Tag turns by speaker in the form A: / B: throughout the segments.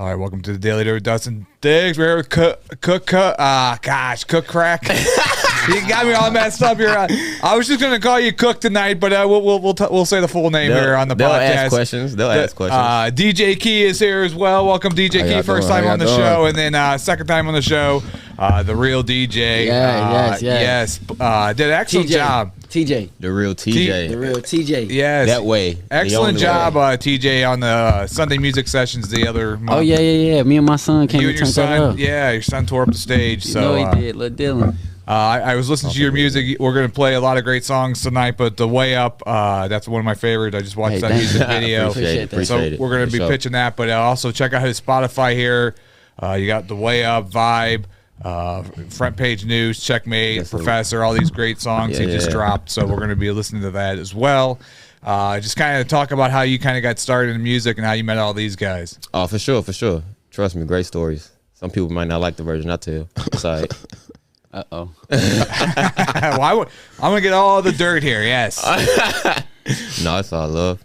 A: All right, welcome to the Daily Dirt with Dustin Diggs. We're here with Crvk. You got me all messed up here. I was just gonna call you Cook tonight, but we'll say the full name here on the podcast.
B: They'll ask questions.
A: DJ Key is here as well. Welcome, DJ Key. First time on the show, and then second time on the show. The real DJ. Yes. Did an excellent job.
B: TJ. The real TJ.
A: Yes.
B: That way.
A: Excellent job, TJ, on the Sunday music sessions the other month.
C: Oh, yeah. Me and my son came to turn that up.
A: Yeah, your son tore up the stage.
C: You know he did, Lil Dylan.
A: I was listening to your music. We're going to play a lot of great songs tonight, but The Way Up, that's one of my favorites. I just watched that music video.
B: Appreciate
A: so we're going to be pitching that, but also check out his Spotify here. You got The Way Up, Vibe, Front Page News, Checkmate, Professor, all these great songs he just dropped. So we're going to be listening to that as well. Just kind of talk about how you kind of got started in music and how you met all these guys.
B: Oh, for sure. Trust me, great stories. Some people might not like the version I tell. It's all right.
C: Uh-oh.
A: Well, I'm going to get all the dirt here, yes.
B: No, it's all love.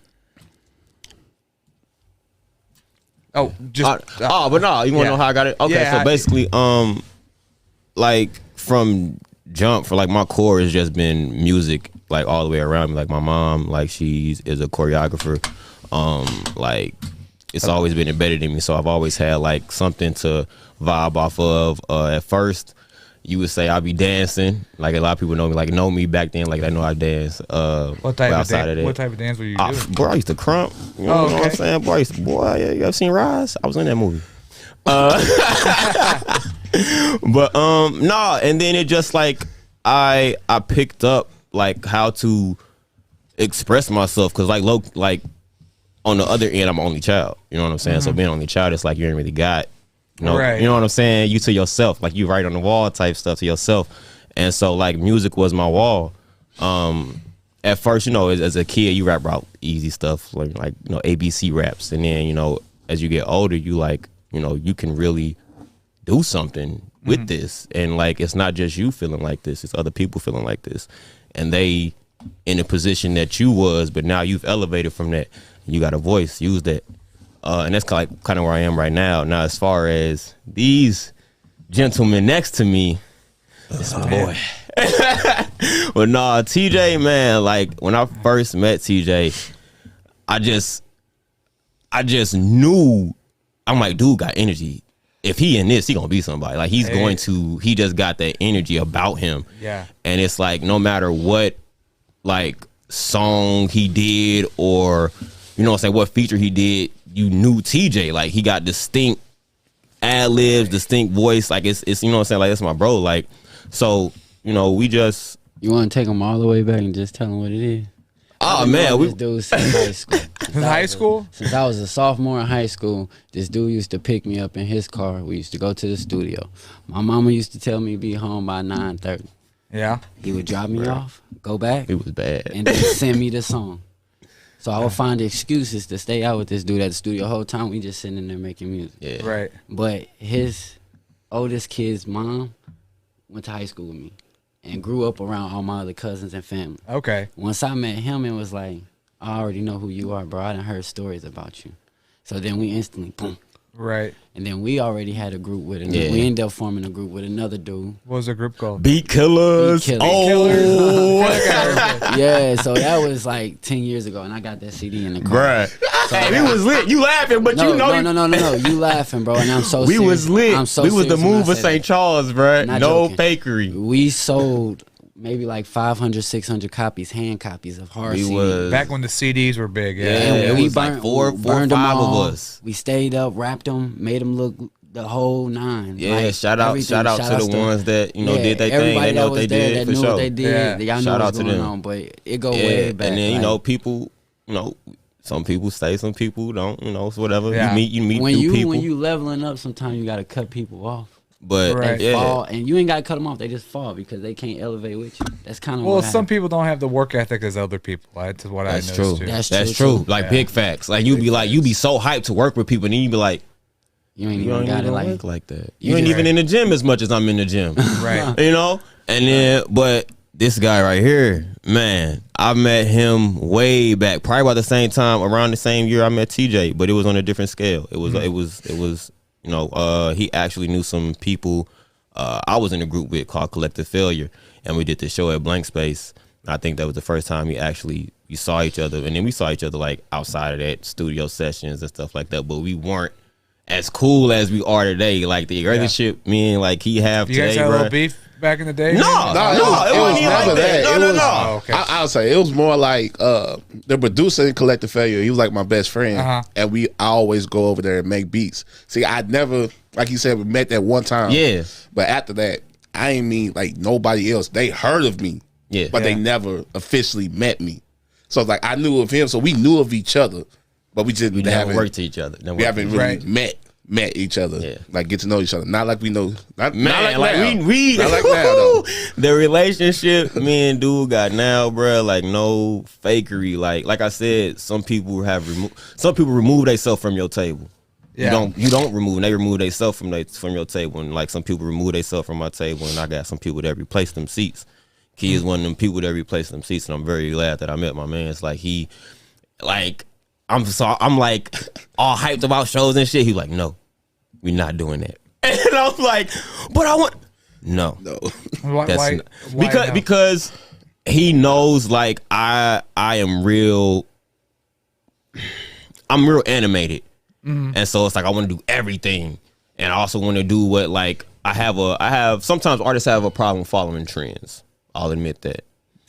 A: Oh, just...
B: but no, you want to know how I got it? Okay, so basically, like, from jump, for like my core has just been music, like all the way around me. Like my mom, like she is a choreographer. Like it's always been embedded in me, so I've always had like something to vibe off of. At first, you would say I'll be dancing. Like a lot of people know me back then. Like they know I dance.
A: What type of dance were you doing?
B: Bro, I used to crump. You know what I'm saying? Boy, you ever seen Rise? I was in that movie. But no, and then it just like I picked up like how to express myself, because like on the other end I'm an only child. You know what I'm saying? So being only child, it's like you ain't really got. You know what I'm saying? You to yourself, like you write on the wall type stuff to yourself. And so like music was my wall. At first, as a kid, you rap about easy stuff like ABC raps. And then, as you get older, you like, you can really do something with this. And like, it's not just you feeling like this, it's other people feeling like this. And they in a position that you was, but now you've elevated from that. You got a voice, use that. And that's kind of where I am right now. Now, as far as these gentlemen next to me, it's my boy. But nah, TJ, man, like when I first met TJ, I just knew, I'm like, dude got energy. If he in this, he gonna be somebody. Like he just got that energy about him.
A: Yeah. And
B: it's like no matter what like song he did or what feature he did, you knew TJ. Like he got distinct ad-libs, distinct voice. Like it's like that's my bro. Like so, we just.
C: You want to take him all the way back and just tell him what it is?
B: Oh man,
C: this dude since high school.
A: Since
C: I was a sophomore in high school, this dude used to pick me up in his car. We used to go to the studio. My mama used to tell me to be home by 9:30.
A: Yeah.
C: He would drop me off, go back.
B: It was bad.
C: And then send me the song. So I would find excuses to stay out with this dude at the studio the whole time. We just sitting in there making music.
B: Yeah.
A: Right.
C: But his oldest kid's mom went to high school with me and grew up around all my other cousins and family.
A: Okay.
C: Once I met him, it was like, I already know who you are, bro. I done heard stories about you. So then we instantly, boom.
A: Right.
C: And then we already had a group with another. We ended up forming a group with another dude.
A: What was the group called?
B: Beat Killers.
A: Oh.
C: Yeah, so that was like 10 years ago, and I got that CD in the car.
B: Bruh. So we was lit. You laughing, but
C: No.
B: You
C: laughing, bro, and I'm so
B: we
C: serious.
B: was lit.
C: I'm so
B: we was the
C: serious when
B: move
C: I
B: of
C: say
B: St.
C: that.
B: Charles, bruh.
C: Not
B: No
C: joking.
B: fakery.
C: We sold maybe like 500, 600 copies, hand copies of hard CDs.
A: Back when the CDs were big,
B: it was like four or five of us.
C: We stayed up, wrapped them, made them look the whole nine.
B: Yeah,
C: like,
B: shout out to the ones that did their thing. They know what they did for sure.
C: What they did. Y'all know what's going on, but it go way back.
B: And then people, some people stay, some people don't. It's whatever.
A: Yeah.
B: You meet
C: when
B: new people.
C: When you leveling up, sometimes you gotta cut people off.
B: But
C: they fall, and you ain't gotta cut them off. They just fall because they can't elevate with you. That's kind of
A: some people don't have the work ethic as other people. That's what I noticed too.
C: That's
B: true. Like big facts. Like you be so hyped to work with people, and then you be like,
C: you ain't even got it
B: like that. You ain't even in the gym as much as I'm in the gym.
A: Right.
B: And then, but this guy right here, man, I met him way back, probably about the same time, around the same year I met TJ, but it was on a different scale. It was you know, he actually knew some people I was in a group with called Collective Failure, and we did this show at Blank Space. I think that was the first time we saw each other, and then we saw each other like outside of that, studio sessions and stuff like that, but we weren't as cool as we are today. Like the relationship, me and like he have
A: you
B: today,
A: guys had a
B: bro.
A: little beef back in the day?
D: No, it was never
B: like
D: that.
B: No.
A: Oh, okay.
D: I'll say it was more like the producer in Collective Failure. He was like my best friend, and I always go over there and make beats. See, I never, like you said, we met that one time.
B: Yeah,
D: but after that, I ain't mean like nobody else. They heard of me, but they never officially met me. So like I knew of him, so we knew of each other, but we
B: never worked to each other.
D: We haven't really met each other, like get to know each other. Not like we know, not like now.
B: we
D: not like now though.
B: The relationship me and dude got now, bro, like no fakery. Like I said, some people remove themselves from your table. Yeah. You don't remove. They remove themselves from your table, and like some people remove themselves from my table, and I got some people that replace them seats. Key is one of them people that replace them seats, and I'm very glad that I met my man. It's like I'm like all hyped about shows and shit. He's like, no, we're not doing that. And I'm like, but I want no.
A: Why
B: because he knows like I'm real animated. And so it's like I want to do everything, and I also want to do what like I have sometimes artists have a problem following trends. I'll admit that.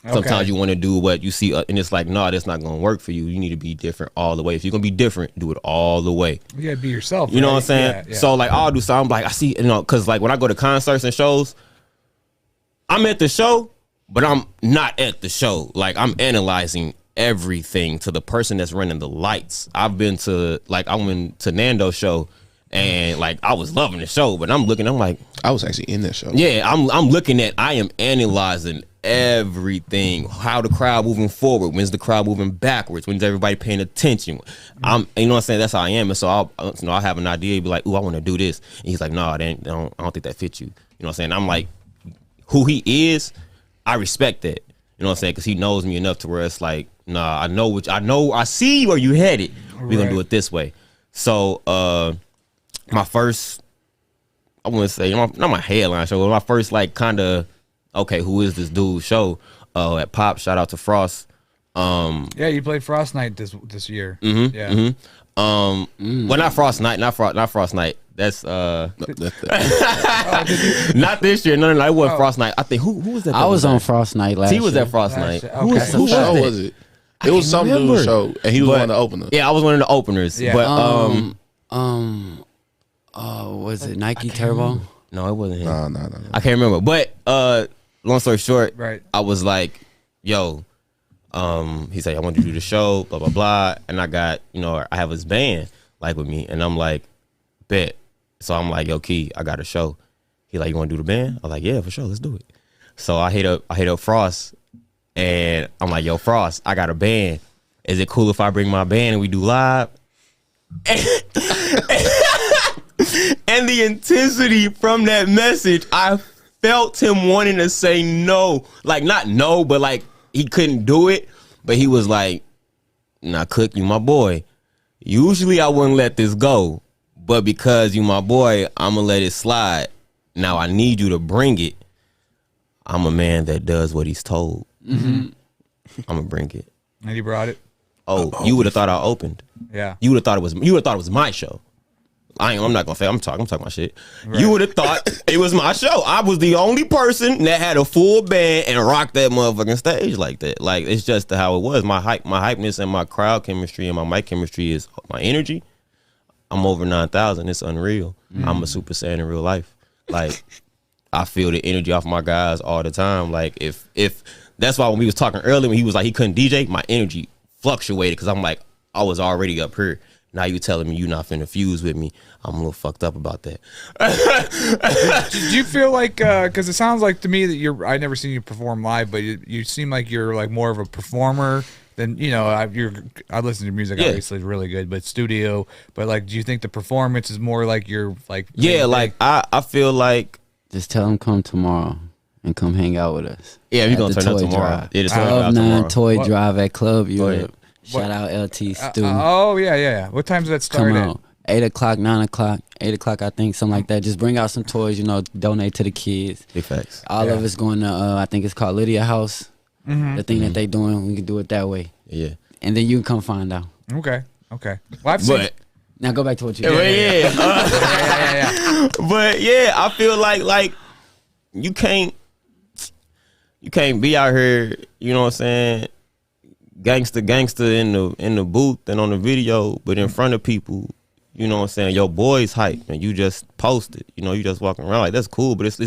B: Sometimes you want to do what you see, and it's like, no, that's not going to work for you. You need to be different all the way. If you're going to be different, do it all the way.
A: You got to be yourself.
B: You know what I'm saying?
A: Yeah.
B: So, like, I'll do something like, I see, you know, because, like, when I go to concerts and shows, I'm at the show, but I'm not at the show. Like, I'm analyzing everything to the person that's running the lights. I went to Nando's show, and, like, I was loving the show, but I'm like,
D: I was actually in that show.
B: Yeah, I'm looking at, I am analyzing everything, how the crowd moving forward, when's the crowd moving backwards, when's everybody paying attention. You know what I'm saying, that's how I am. And so I'll have an idea, be like, ooh, I want to do this, and he's like, no, I don't think that fits you. You know what I'm saying? I'm like, who he is, I respect that. You know what I'm saying? Because he knows me enough to where it's like, nah, I see where you headed. We're gonna do it this way. So my first, I wouldn't say not my headline show, but my first like kind of, okay, who is this dude show at Pop. Shout out to Frost.
A: Yeah, you played Frost Night this year.
B: Well, not Frost Night. That's not this year. No, it wasn't Frost Night. I think who was that?
C: I was on Frost Night last year.
B: He was at Frost Night.
A: Okay.
B: Who
D: was it? It was some dude's show, and he was one of the openers.
B: Yeah, I was one of the openers.
A: Yeah.
B: But
C: was it Nike Turbo?
B: No, it wasn't him.
D: No.
B: I can't remember. But long story short,
A: Right.
B: I was like, yo, he said, I want you to do the show, blah, blah, blah. And I got, I have his band like with me. And I'm like, bet. So I'm like, yo, Key, I got a show. He like, you want to do the band? I'm like, yeah, for sure. Let's do it. So I hit up Frost, and I'm like, yo, Frost, I got a band. Is it cool if I bring my band and we do live? And the intensity from that message, I felt him wanting to say no. Like, not no, but like he couldn't do it. But he was like, nah, Cook, you my boy. Usually I wouldn't let this go. But because you my boy, I'm going to let it slide. Now I need you to bring it. I'm a man that does what he's told. I'm going to bring it.
A: And he brought it.
B: Oh, you would have thought I opened.
A: Yeah.
B: You would have thought it was my show. I'm not gonna say I'm talking my shit. Right. You would have thought it was my show. I was the only person that had a full band and rocked that motherfucking stage like that. Like, it's just how it was. My hypeness and my crowd chemistry and my mic chemistry is my energy. I'm over 9,000. It's unreal. I'm a Super Saiyan in real life. Like, I feel the energy off my guys all the time. Like, if that's why when we was talking earlier, when he was like he couldn't DJ, my energy fluctuated because I'm like, I was already up here. Now you telling me you not finna fuse with me. I'm a little fucked up about that.
A: Did you feel like, because it sounds like to me that I never seen you perform live, but you seem like you're like more of a performer than, I listen to your music, obviously it's really good, but studio, but like, do you think the performance is more like you're like,
B: yeah, like I feel like,
C: just tell him come tomorrow. and come hang out with us.
B: Yeah, we're gonna turn up tomorrow.
C: It is 12-9 Toy Drive at Club Europe. Shout out LT Stu.
A: Oh yeah. What time does that start?
C: Come on. 8 o'clock, 9 o'clock, 8 o'clock, I think, something like that. Just bring out some toys, donate to the kids.
B: Big facts.
C: All of it's going to, I think it's called Lydia House. The thing that they doing, we can do it that way.
B: Yeah.
C: And then you can come find out.
A: Okay. Well, I've seen.
C: Now go back to what you
B: did. Yeah. But yeah, I feel like you can't be out here, you know what I'm saying, gangster in the booth and on the video, but in front of people, you know what I'm saying, your boy's hype and you just post it. You just walking around like that's cool, but it's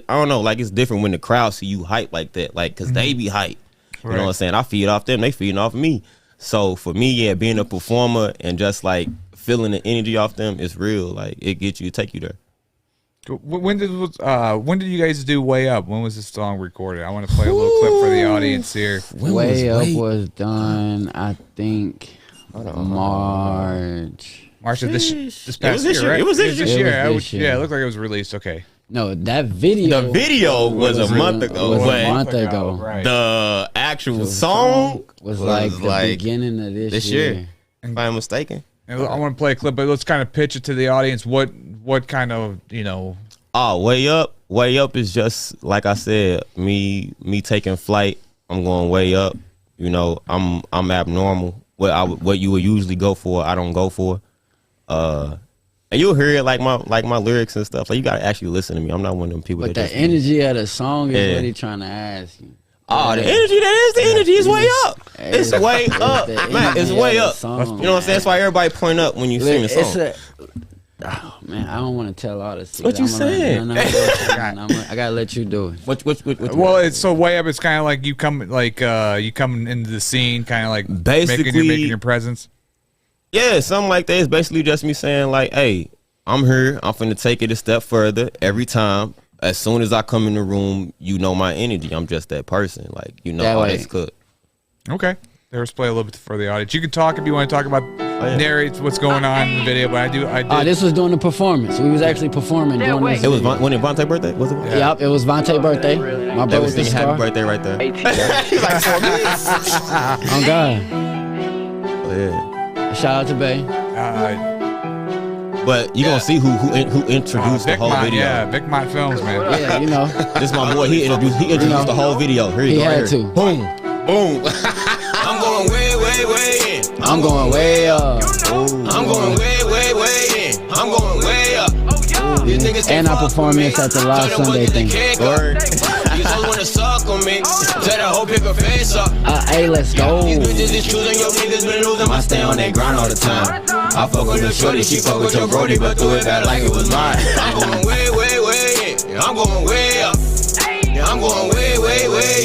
B: I don't know, like it's different when the crowd see you hype like that, like cause they be hype. You know what I'm saying? I feed off them, they feeding off me. So for me, yeah, being a performer and just like feeling the energy off them is real. Like it take you there.
A: When did you guys do Way Up? When was this song recorded? I want to play a little clip for the audience here.
C: Way Up was done, I think, March of this
A: past year, right?
C: It was this year.
A: Yeah, it looked like it was released. Okay.
C: No, that video.
B: The video was a month ago.
A: Right.
B: The actual song
C: was like the beginning of this year.
B: If I'm mistaken.
A: And I want to play a clip, but let's kind of pitch it to the audience. What kind of
B: Oh, Way Up. Way Up is just like I said. Me taking flight. I'm going way up. I'm abnormal. What you would usually go for, I don't go for. And you'll hear it like my lyrics and stuff. Like you gotta actually listen to me. I'm not one of them people.
C: But the energy of the song is what he's trying to ask you.
B: Oh, the energy, that is the energy. It's way up. It's way up, man. It's way up. You know what I'm saying? That's why everybody point up when you sing the song.
C: Oh man, I don't want to tell all this.
B: What you saying?
C: I gotta let you do it.
B: What?
A: Well, it's so Way Up. It's kind of like you come into the scene, kind of like
B: basically
A: making your presence.
B: Yeah, something like that. It's basically just me saying like, hey, I'm here. I'm finna take it a step further every time. As soon as I come in the room, my energy. I'm just that person. Like, that's good.
A: Okay. Let's play a little bit for the audience. You can talk if you want to talk about narrate what's going on in the video, but I did.
C: This was during the performance. We was actually performing during this.
B: It was when it Vontae's birthday? Was it?
C: Yeah. Yep, it was Vontae's birthday. My brother was the star.
B: Happy birthday right there. He's like 4 minutes.
C: Oh God.
B: Oh, yeah.
C: Shout out to Bay.
B: But you gonna see who introduced the whole video.
A: Yeah, Big Mont Films, man.
C: Yeah,
B: This is my boy. He introduced the whole video. Here you go.
C: He had to.
B: Boom. I'm going way in.
C: I'm going way up.
B: I'm going way in. I'm going way up.
C: And I performed this at the last Sunday thing.
B: You just wanna suck on me. Tell the whole pick her face up.
C: Hey, let's go.
B: These bitches is choosing, your niggas been losing. I stay on that grind all the time. I fuck with the shorty, she fuck with your brody, but do it bad like it was mine. I'm going way in. I'm going way up. I'm going way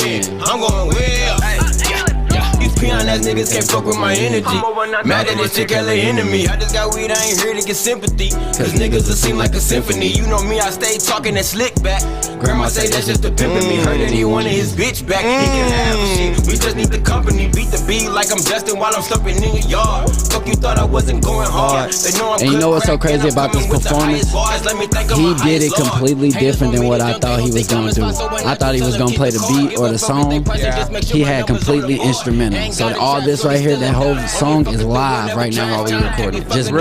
B: in. I'm going way up. These peon ass niggas can't fuck with my energy. Mad at this chick, LA enemy. I just got weed, I ain't here to get sympathy. Cause niggas will seem like a symphony. You know me, I stay talking that slick back. Grandma say that's just the pimpin' me. Heard that he wanted his bitch back. He can have shit. We just need the company. Beat the beat like I'm Dustin while I'm sleeping in your yard. Fuck, you thought I wasn't going hard. They know I'm
C: and you know what's so crazy about this performance? He did it completely different than what I thought he was gonna do. I thought he was gonna play the beat or the song. He had completely instrumental. So all this right here, that whole song is live right now while we recording. Just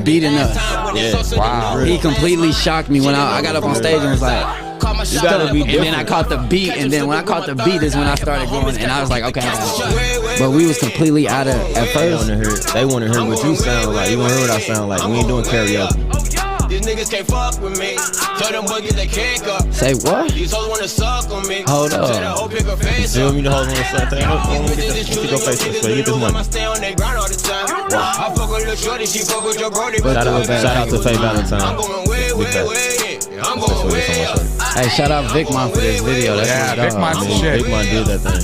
C: beating us.
B: Yeah.
A: Wow.
C: He completely shocked me when I got up on stage and was like, you gotta be different. And then I caught the beat, and then when I caught the beat is when I started going, and I was like, okay. But we was completely out of at first.
B: They wanna hear what you sound like. You wanna hear what I sound like. We ain't doing karaoke. These niggas can't fuck with me. Tell them boys get their cake up.
C: Say what?
B: These hoes wanna suck on me.
C: Hold up.
B: You feel me? The hoes wanna suck. Get your face this way. Get this money. Shout out to Faye Valentine.
C: Hey, shout out Vic Mon for this video. That's
A: Vic Mon's shit.
B: Vic Mon did that thing.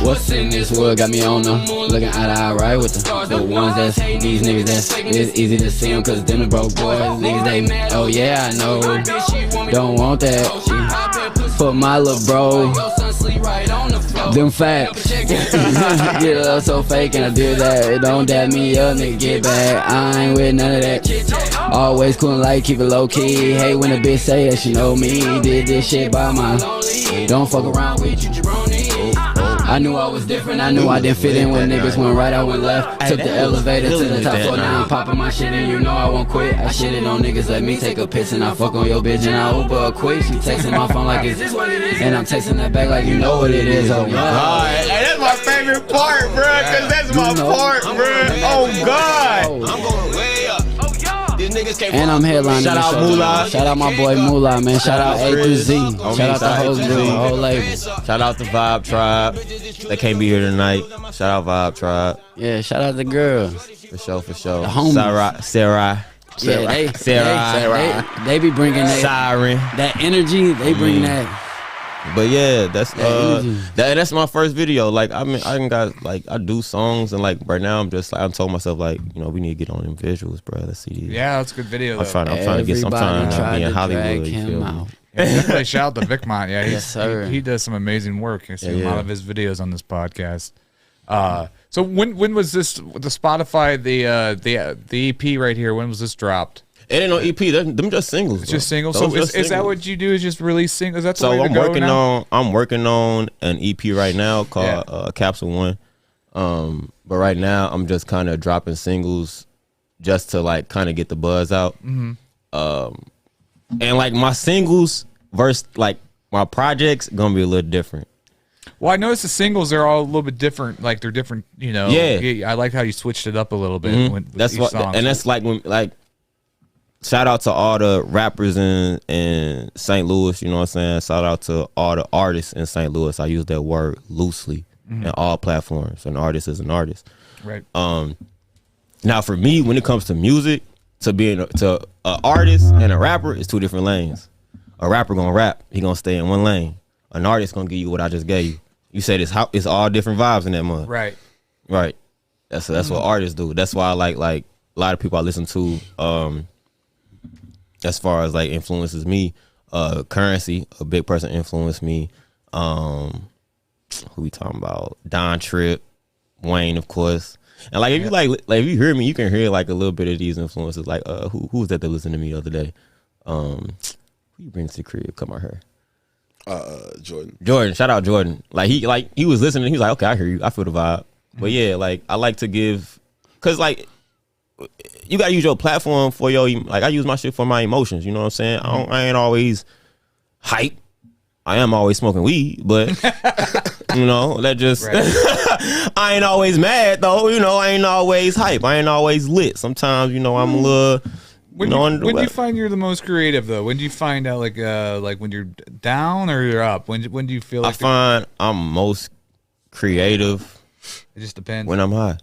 C: What's in this world got me on them, looking eye to eye right with them. The ones that's these niggas that's it's easy to see them cause them the broke boys. Niggas they, oh yeah I know, don't want that. Put my little bro them facts. Get a little so fake and I did that. Don't dab me up, nigga, get back. I ain't with none of that. Always cool and light, keep it low key. Hey, when a bitch say that she know me, did this shit by my. Don't fuck around with you, jabroni. I knew I was different, I knew I didn't fit in when niggas went right, I went left. Took the elevator to the top floor, now I'm popping my shit and you know I won't quit. I shitted on niggas, let me take a piss and I fuck on your bitch and I Uber a quick. She texting my phone like, is this what it is? And I'm texting that back like, you know what it is, oh God.
B: Hey, that's my favorite part, bro, cause that's my part, bro. Oh God. I'm going way up.
C: And I'm headlining.
B: Shout out Moolah.
C: Shout out my boy Moolah, man. Shout out A through Z. Shout out the whole group, whole label.
B: Shout out the Vibe Tribe. They can't be here tonight. Shout out Vibe Tribe.
C: Yeah, shout out the girls.
B: For sure, for sure.
C: The homies.
B: Sarah.
C: Yeah, they be bringing that energy. They bring that.
B: But yeah, that's my first video. Like I do songs and like right now I told myself like, you know, we need to get on them visuals, bro. Let's see these.
A: Yeah, that's a good video.
B: I'm trying to get some time to be in Hollywood.
A: Yeah, shout out to Vicmont. Yeah,
C: yes, sir.
A: He does some amazing work. I see a lot of his videos on this podcast. So when was this the Spotify the EP right here? When was this dropped?
B: It ain't no EP. Them just singles.
A: It's just singles. So is that what you do? Is just release singles? That's the way to go now?
B: I'm working on an EP right now called Capsule One. But right now I'm just kind of dropping singles just to like kind of get the buzz out. Mm-hmm. And like my singles versus like my projects gonna be a little different.
A: Well, I noticed the singles are all a little bit different. Like they're different, you know.
B: Yeah.
A: I like how you switched it up a little bit.
B: Mm-hmm. That's what, and that's like when like. Shout out to all the rappers in St. Louis, you know what I'm saying? Shout out to all the artists in St. Louis. I use that word loosely in all platforms. An artist is an artist.
A: Right.
B: Now for me, when it comes to music, to being an artist and a rapper, it's two different lanes. A rapper gonna rap, he gonna stay in one lane. An artist gonna give you what I just gave you. You said it's all different vibes in that month.
A: Right.
B: Right. That's what artists do. That's why I like a lot of people I listen to. As far as like influences me, Currency, a big person influenced me. Who we talking about? Don Tripp, Wayne, of course. And like if you like if you hear me, you can hear like a little bit of these influences. Like who was that listened to me the other day? Who you bring to the crib? Come on here. Jordan. Shout out Jordan. Like he was listening. He was like, okay, I hear you. I feel the vibe. But yeah, like I like to give, cause like. You gotta use your platform for your, like I use my shit for my emotions. You know what I'm saying? I ain't always hype. I am always smoking weed, but you know that just. Right. I ain't always mad though. You know I ain't always hype. I ain't always lit. Sometimes you know I'm a little.
A: When do you find you're the most creative though? When do you find out like when you're down or you're up? When do you feel like
B: I find I'm most creative?
A: It just depends.
B: When I'm high.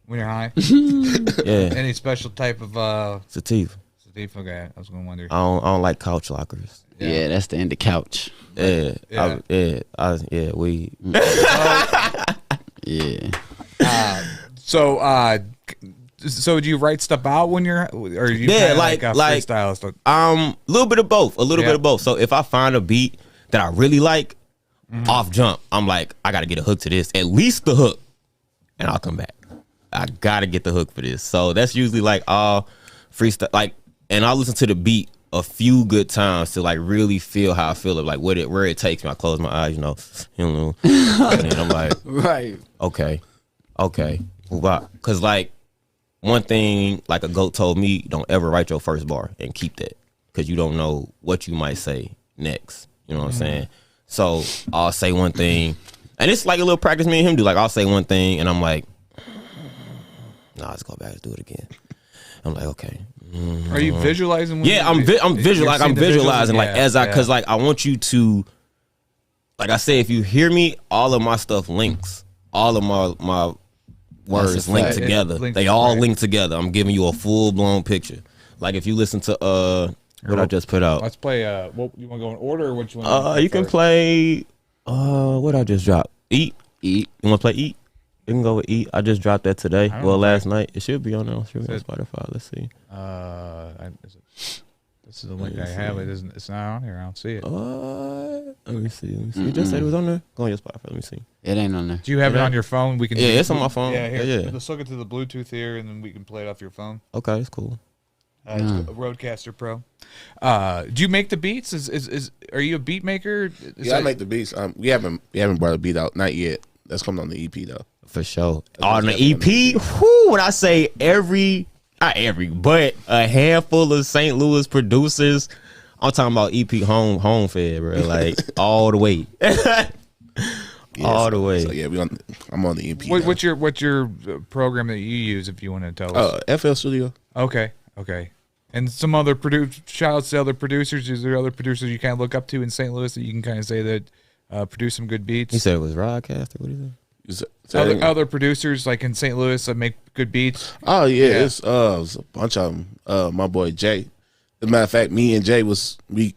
A: When you're high?
B: Yeah.
A: Any special type of
B: sativa?
A: Sativa, okay. I was gonna wonder.
B: I don't like couch lockers.
C: Yeah, that's the end of couch.
B: Yeah. Weed.
C: Yeah.
A: So do you write stuff out when you're, or you like freestyle stuff?
B: A little bit of both. Bit of both. So if I find a beat that I really like, off jump, I'm like, I gotta get a hook to this, at least the hook, and I'll come back. I gotta get the hook for this. So that's usually like all freestyle, like, and I'll listen to the beat a few good times to like really feel how I feel it, like where it takes me. I close my eyes, you know, and then I'm like,
C: right,
B: okay, move out. Cause like one thing, like a GOAT told me, don't ever write your first bar and keep that, cause you don't know what you might say next. You know what I'm saying? So I'll say one thing, and it's like a little practice me and him do. Like I'll say one thing, and I'm like, nah, let's go back. Let's do it again. I'm like, okay.
A: Are you visualizing?
B: Yeah, I'm visualizing like as I, cause like I want you to, like I say, if you hear me, all of my stuff links. All of my words link together. They all link together. I'm giving you a full blown picture. Like if you listen to what I just put out.
A: Let's play. What you want to go in order, or what you want?
B: You can play. What I just dropped. Eat. You want to play Eat? You can go with Eat. I just dropped that today. Well, last night. It should be on there. It should be on Spotify. Let's see.
A: This is the link I have. It's not on here. I don't see it.
B: Let me see. You just said it was on there? Go on your Spotify. Let me see.
C: It ain't on there.
A: Do you have it on your phone? We can.
B: Yeah, it's on my phone.
A: Yeah, here.
B: Yeah.
A: Let's hook it to the Bluetooth here, and then we can play it off your phone.
B: Okay, it's cool.
A: It's a Roadcaster Pro. Do you make the beats? Are you a beat maker?
D: I make the beats. We haven't brought a beat out, not yet. That's coming on the EP though.
B: For sure. On the EP, when I say but a handful of St. Louis producers. I'm talking about EP home fed, bro. Like all the way. All the way.
D: So yeah, I'm on the EP.
A: What's your program that you use, if you want to tell us?
D: FL Studio.
A: Okay. And some other shout outs to other producers. Is there other producers you kind of look up to in St. Louis that you can kind of say that produce some good beats?
B: He said it was Rodcaster. What is it?
A: Other producers like in St. Louis that make good beats.
D: Oh yeah. It's a bunch of them. My boy Jay. As a matter of fact, me and Jay we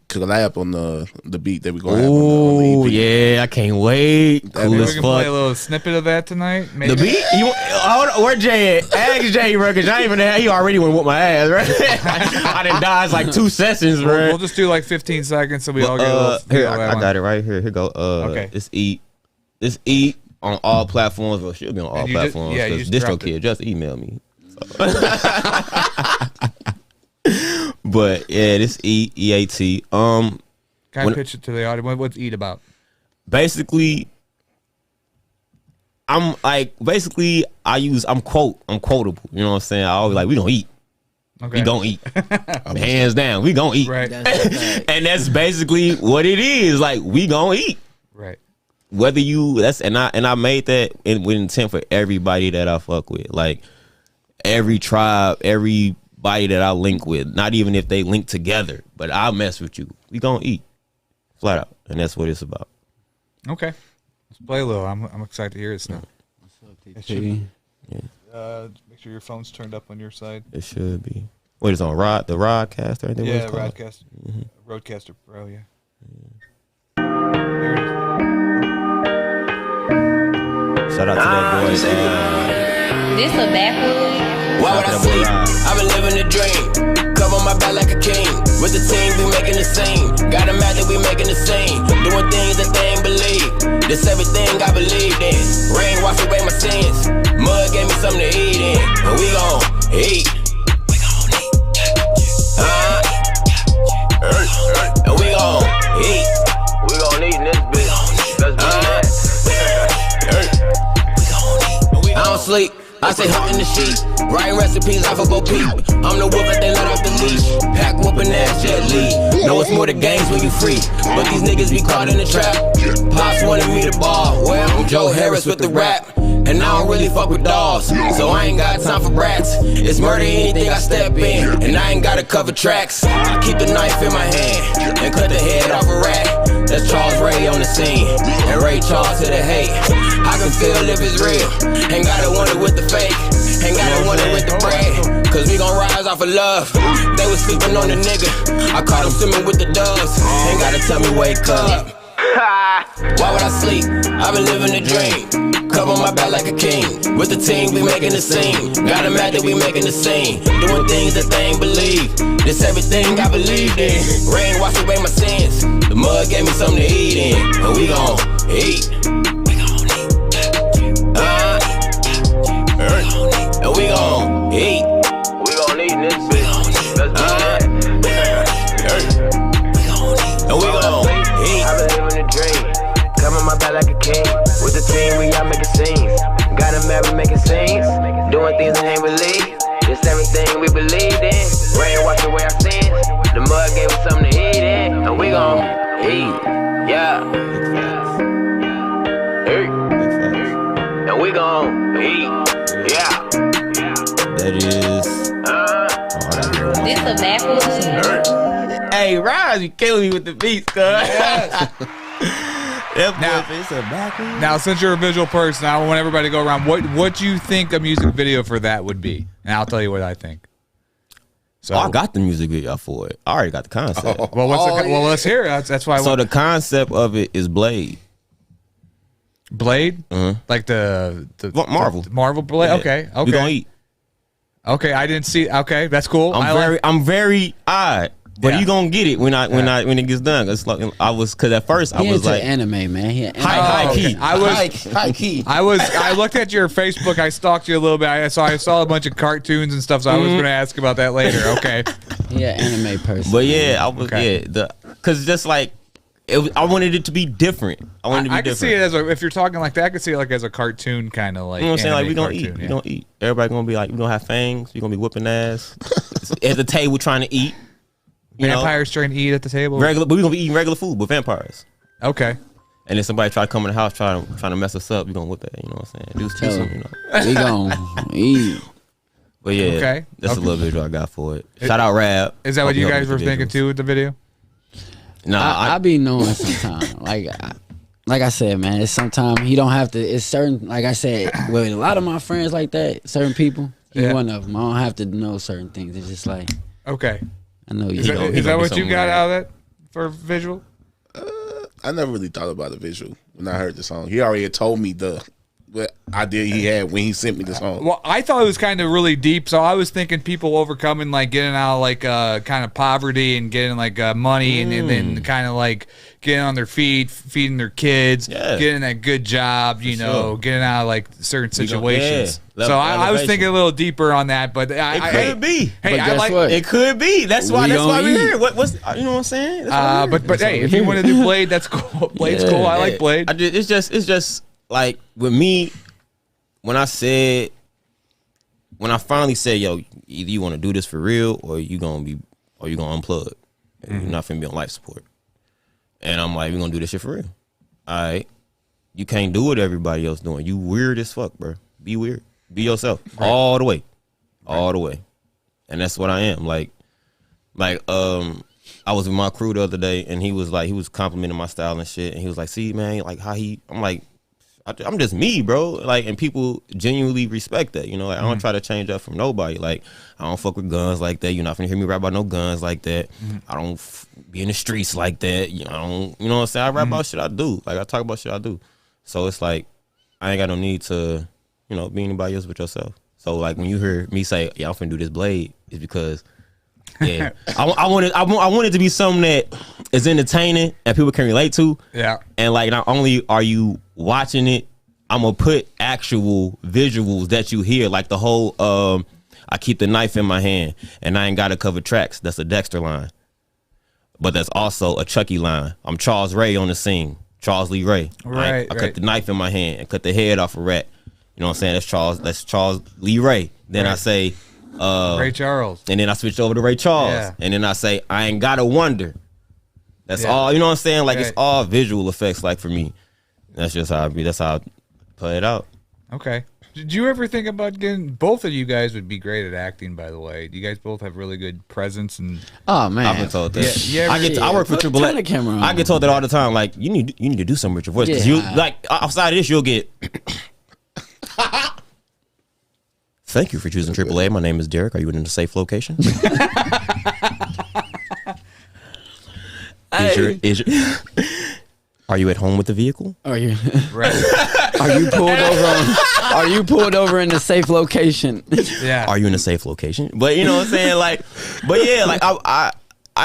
D: collab on the beat that we're gonna have on the EP.
B: Oh yeah, I can't wait.
A: Cool we can play a little snippet of that tonight. Maybe.
B: The beat? Where Jay at? Ask Jay, bro, because I ain't even there. He already went with my ass, right? I didn't dodge like 2 sessions, bro.
A: We'll just do like 15 seconds so we all get a little
B: here, I got it right here. Here go.
A: Okay.
B: It's Eat on all platforms. Well, she'll be on all platforms.
A: You just
B: DistroKid just email me. But yeah, this EAT.
A: Can I pitch it to the audience? What's Eat about?
B: Basically, I'm quotable. You know what I'm saying? I always like, we gonna eat.
A: Okay.
B: We gonna eat. Hands down, we gonna eat.
A: Right.
B: And that's basically what it is. Like, we gonna eat.
A: Right.
B: Whether I made that with intent for everybody that I fuck with. Like every tribe, everybody that I link with, not even if they link together, but I'll mess with you. We gonna eat. Flat out. And that's what it's about.
A: Okay. Let's play a little. I'm excited to hear it now.
C: It should be.
A: Yeah. Make sure your phone's turned up on your side.
B: It should be. What is on the Rodcaster?
A: Yeah, Rodcaster. Roadcaster Pro, yeah.
B: Shout out to that boy.
E: This a backwood.
F: Why would I sleep? I've been living a dream. Cover my back like a king. With the team, we making the scene. Got them mad that we making the scene. Doing things that they ain't believe. This everything I believed in. Rain washed away my sins. Mud gave me something to eat in. And we gon' eat. We gon' eat. And we gon' eat. We gon' eat in this bitch. I don't sleep. I say hop in the sheet, writing recipes off of Bo Peep. I'm the wolf that they let off the leash. Pack whooping ass jet lead. Know it's more the games when you free, but these niggas be caught in the trap. Pops wanted me to ball. Well, I'm Joe Harris with the rap, and I don't really fuck with dogs, so I ain't got time for brats. It's murder anything I step in, and I ain't gotta cover tracks. I keep the knife in my hand and cut the head off a rat. That's Charles Ray on the scene, and Ray Charles to the hate. I can feel if it's real, ain't gotta wonder with the fake, ain't gotta wonder with the bread, cause we gon' rise off of love. They was sleeping on the nigga, I caught him swimming with the doves, ain't gotta tell me wake up. Why would I sleep? I've been living a dream. Cover my back like a king. With the team, we making the scene. Got them mad that we making the scene. Doing things that they ain't believe. This everything I believed in. Rain washed away my sins. The mud gave me something to eat in. And we gon' eat. We gon' eat. And we gon' eat. We gon' eat in this bitch. And we gon' eat. I've been living a dream. Cover my back like a king. With the team, we out making scenes. Got them mad, we making scenes. Doing things they ain't believe. This everything we believed in. Rain washed away our sins. The mud gave us something to eat in. And we gon' eat. Yeah. Hey. And we gon' eat. Yeah.
B: That is.
E: This a backwood.
B: Hey, Rise, you killing me with the beats, cuz.
A: Yes.
B: Now,
A: now, since you're a visual person, I want everybody to go around. What do you think a music video for that would be? And I'll tell you what I think. So
B: I got the music video for it. I already got the concept.
A: Well, let's hear it. That's why.
B: So the concept of it is Blade.
A: Blade, like the
B: Marvel,
A: Marvel Blade.
B: Yeah.
A: Okay,
B: We gonna eat.
A: Okay, I didn't see. Okay, that's cool.
B: I'm very. But you gonna get it when it gets done. It's like because at first I was like
C: anime, man.
B: High key.
D: High key.
A: I looked at your Facebook. I stalked you a little bit. I saw a bunch of cartoons and stuff. So I was going to ask about that later. Okay.
C: Yeah, anime person.
B: But yeah, I was because just like I wanted it to be different. I
A: could see it as if you're talking like that. I could see it like as a cartoon kind of like.
B: You know what I'm saying? Like we gonna eat. We gonna eat. Everybody gonna be like we gonna have fangs. We gonna be whipping ass at the table trying to eat.
A: Vampires trying to eat at the table.
B: But we gonna be eating regular food with vampires.
A: Okay.
B: And then somebody try to come in the house trying to mess us up. We gonna whip that. You know what I'm saying? Do something.
C: We gonna eat.
B: But yeah, that's a little visual I got for it. Shout out Rab.
A: Is that what you guys were thinking too with the video?
B: No,
C: I be knowing sometimes. Like I said, man, it's sometimes he don't have to. It's certain. Like I said, with a lot of my friends like that, certain people, he's one of them. I don't have to know certain things. It's just like
A: okay.
C: I know you.
A: Is that what you got out of it for visual?
D: I never really thought about the visual when I heard the song. He already had told me what idea he had when he sent me the song.
A: Well, I thought it was kind of really deep, so I was thinking people overcoming like getting out of like kind of poverty and getting like money and then kind of like getting on their feet, feeding their kids, getting that good job, getting out of like certain situations. So I was thinking a little deeper on that, but it
B: could be.
A: Hey, I like
B: it could be. That's why we're here. What's you know what I'm saying?
A: But hey, if you want to do Blade, that's cool. Blade's cool. I like Blade.
B: It's just like with me, when I finally said, yo, either you want to do this for real or you gonna unplug. You're not finna be on life support. And I'm like, we're gonna do this shit for real. All right. You can't do what everybody else doing. You weird as fuck, bro. Be weird. Be yourself. Right. All the way. All the way. And that's what I am. Like I was with my crew the other day and he was complimenting my style and shit. And he was like, see, man, like I'm like, I'm just me, bro. Like, and people genuinely respect that, Like, I don't try to change up from nobody. Like, I don't fuck with guns like that. You're not gonna hear me rap about no guns like that. I don't be in the streets like that. I don't, you know what I'm saying? I rap about shit I do. Like, I talk about shit I do. So it's like, I ain't got no need to, be anybody else but yourself. So like, when you hear me say, yeah, I'm finna do this Blade, it's because, yeah, I want it to be something that is entertaining and people can relate to. Yeah. And like, not only are you watching it, I'm gonna put actual visuals that you hear, like the whole I keep the knife in my hand and I ain't gotta cover tracks. That's a Dexter line. But that's also a Chucky line. I'm Charles Ray on the scene. Charles Lee Ray. Right. I cut the knife in my hand and cut the head off a rat. You know what I'm saying? That's Charles Lee Ray. Then I say
A: Ray Charles.
B: And then I switch over to Ray Charles. Yeah. And then I say, I ain't gotta wonder. That's all, you know what I'm saying? Like, it's all visual effects, like, for me. That's just how that's how I play it out.
A: Okay. Did you ever think about getting, both of you guys would be great at acting, by the way. You guys both have really good presence and.
C: Oh man,
B: I've been told that. I work for Triple X. I get told that all the time. Like, you need to do something with your voice because you like outside of this you'll get. Thank you for choosing AAA. My name is Derek. Are you in a safe location? Are you at home with the vehicle?
C: Are you pulled over in a safe location?
B: Yeah. Are you in a safe location? But you know what I'm saying? Like, but yeah, like I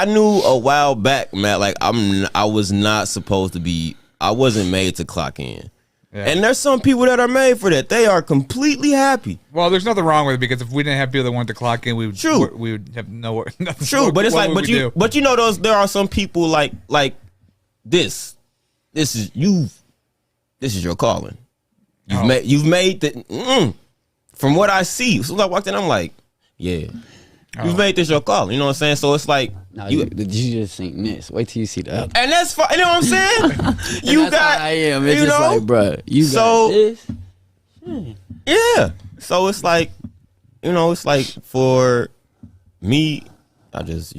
B: knew a while back, Matt, like I was not supposed to be, I wasn't made to clock in. Yeah. And there's some people that are made for that. They are completely happy.
A: Well, there's nothing wrong with it because if we didn't have people that wanted to clock in, we would have nowhere.
B: True, but it's like, but you know, there are some people like this. This is your calling. You've made the. From what I see, as soon as I walked in, I'm like, yeah. You've made this your call. You know what I'm saying? So it's like.
C: No, you just seen this. Wait till you see the other.
B: And that's fine. You know what I'm saying? You got.
C: I am. It's just like, bro, you got this.
B: Yeah. So it's like, it's like for me, I just,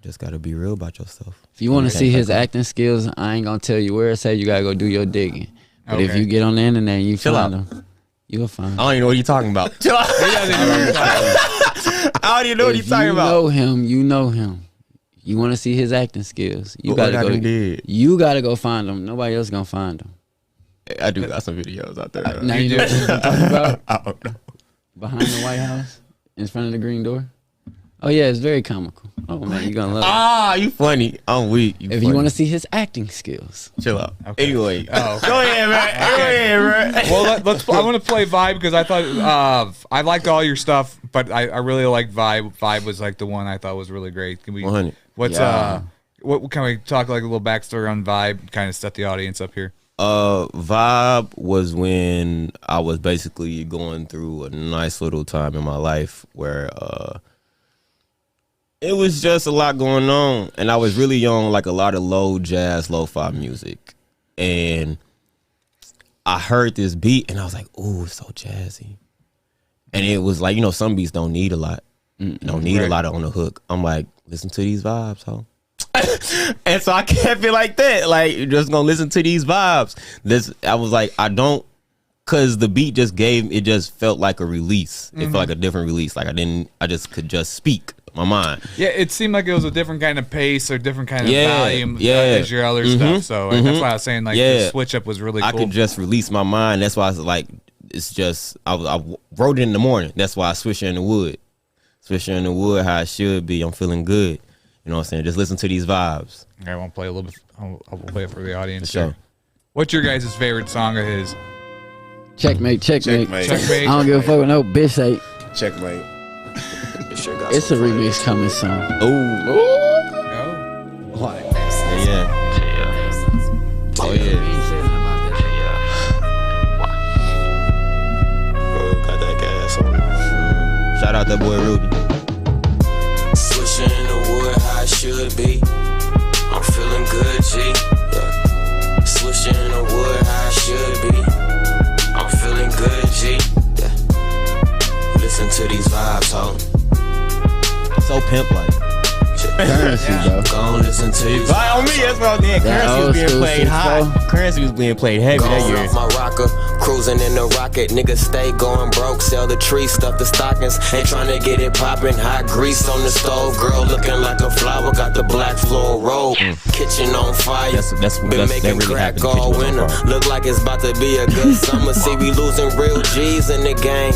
B: just got to be real about yourself.
C: If you want to see his acting skills, I ain't going to tell you where it say you got to go do your digging. But if you get on the internet and you find them, you'll find them.
B: I don't even know what you're talking about. I don't even know what you're talking about.
C: You know him. You want to see his acting skills. You gotta go. You gotta go find them. Nobody else gonna find them.
B: I do got some videos out there.
C: Now you know what I'm talking about? I don't know. Behind the White House, in front of the green door. Oh yeah, it's very comical. Oh man, you're gonna love it.
B: Ah, you funny. I'm weak.
C: If you want to see his acting skills,
B: chill out.
A: Okay.
B: Anyway,
A: okay.
B: Go ahead, man. Go ahead, man.
A: Well, let's. I want to play Vibe because I thought I liked all your stuff, but I really liked Vibe. Vibe was like the one I thought was really great. Can we?
B: 100.
A: What's What can we talk like a little backstory on Vibe? Kind of set the audience up here.
B: Vibe was when I was basically going through a nice little time in my life where it was just a lot going on, and I was really on like a lot of low jazz, lo-fi music, and I heard this beat and I was like, "Ooh, it's so jazzy," and it was like, some beats don't need a lot, don't need a lot on the hook. I'm like, listen to these vibes, huh? And so I kept it like that, like you're just gonna listen to these vibes. I was like, I don't, cause the beat just felt like a release. It felt like a different release. Like I just could just speak my mind.
A: Yeah, it seemed like it was a different kind of pace or different kind of volume as your other stuff. So that's why I was saying like the switch up was really cool.
B: I could just release my mind. That's why I was like, it's just I wrote it in the morning. That's why I Swisher in the wood. Swisher in the wood, how it should be. I'm feeling good. You know what I'm saying? Just listen to these vibes.
A: I won't play a little bit. I'll play it for the audience.
B: For sure.
A: What's your guys' favorite song of his?
C: Checkmate.
D: Checkmate.
C: I don't give a fuck with no bitch ain't.
D: Checkmate.
C: It's a remix coming soon.
B: Oh.
C: Like,
B: Yeah. Oh yeah. Got that gas on it. Shout out that boy Ruby.
F: Swishing in the wood, how it should be. I'm feeling good, G. Yeah. Swishing in the wood, how it should be. I'm feeling good, G. Yeah. Listen to these vibes, ho.
B: So pimp like.
C: Currency, bro.
F: Go on, listen to these
B: Right on me, that's what I did. Currency was being played hot. Currency was being played heavy that year.
F: off my rocker, cruising in the rocket. Niggas stay going broke, sell the tree, stuff the stockings. Ain't trying to get it poppin'. Hot grease on the stove, girl looking like a flower. Got the black floral robe, kitchen on fire. Been making
B: really
F: crack all winter. Look like it's about to be a good summer. See, we losing real G's in the game.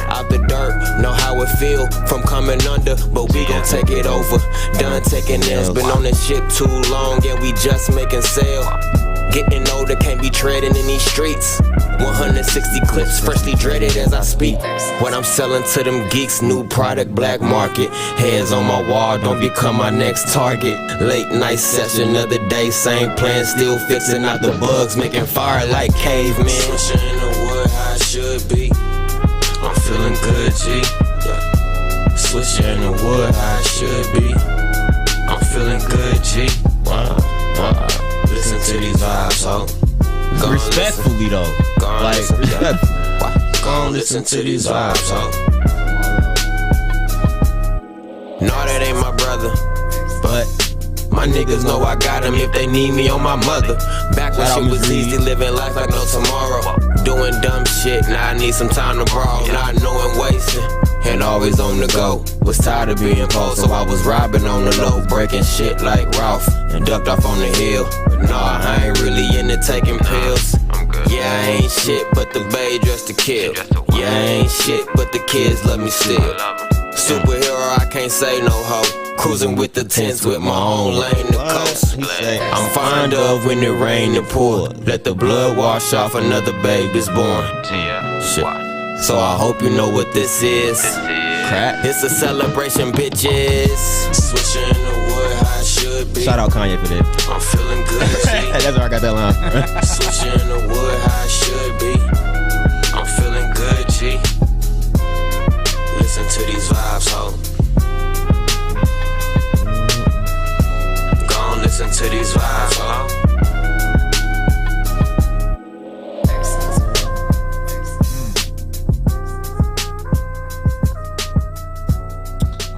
F: Out the dirt, know how it feel from coming under, but we gon' take it over. Done taking L's, been on this ship too long, yeah, we just making sail. Getting older, can't be treading in these streets. 160 clips, freshly dreaded as I speak. What I'm selling to them geeks, new product, black market. Heads on my wall, don't become my next target. Late night session, another day, same plan, still fixing out the bugs, making fire like cavemen. Swishing in the wood, how it should be. I'm feeling good, G. Yeah. Switcher in the wood, how it should be. I'm feeling good, G. Listen to these vibes, ho.
B: Respectfully though.
F: Go on, listen to these vibes, ho. No, that ain't my brother, but my niggas know I got him if they need me on my mother. Back when shit was easy, living life like no tomorrow. Doing dumb shit, now I need some time to borrow. Not knowing wasting, and always on the go. Was tired of being poor, so I was robbing on the low. Breaking shit like Ralph, and ducked off on the hill. But nah, I ain't really into taking pills. Yeah, I ain't shit, but the bae dressed to kill. Yeah, I ain't shit, but the kids love me still. Superhero, I can't say no hoe. Cruising with the tents with my own lane to coast. I'm fond of when it rain and pour. Let the blood wash off, another baby's born. Shit. So I hope you know what this is. Crap. It's a celebration, bitches. Switching in the wood, how it should be.
B: Shout out Kanye for that.
F: I'm feeling good, G.
B: That's where I got that line.
F: Switching in the wood, how it should be. I'm feeling good, G. Listen to these vibes, ho. Go on, listen to these vibes, ho.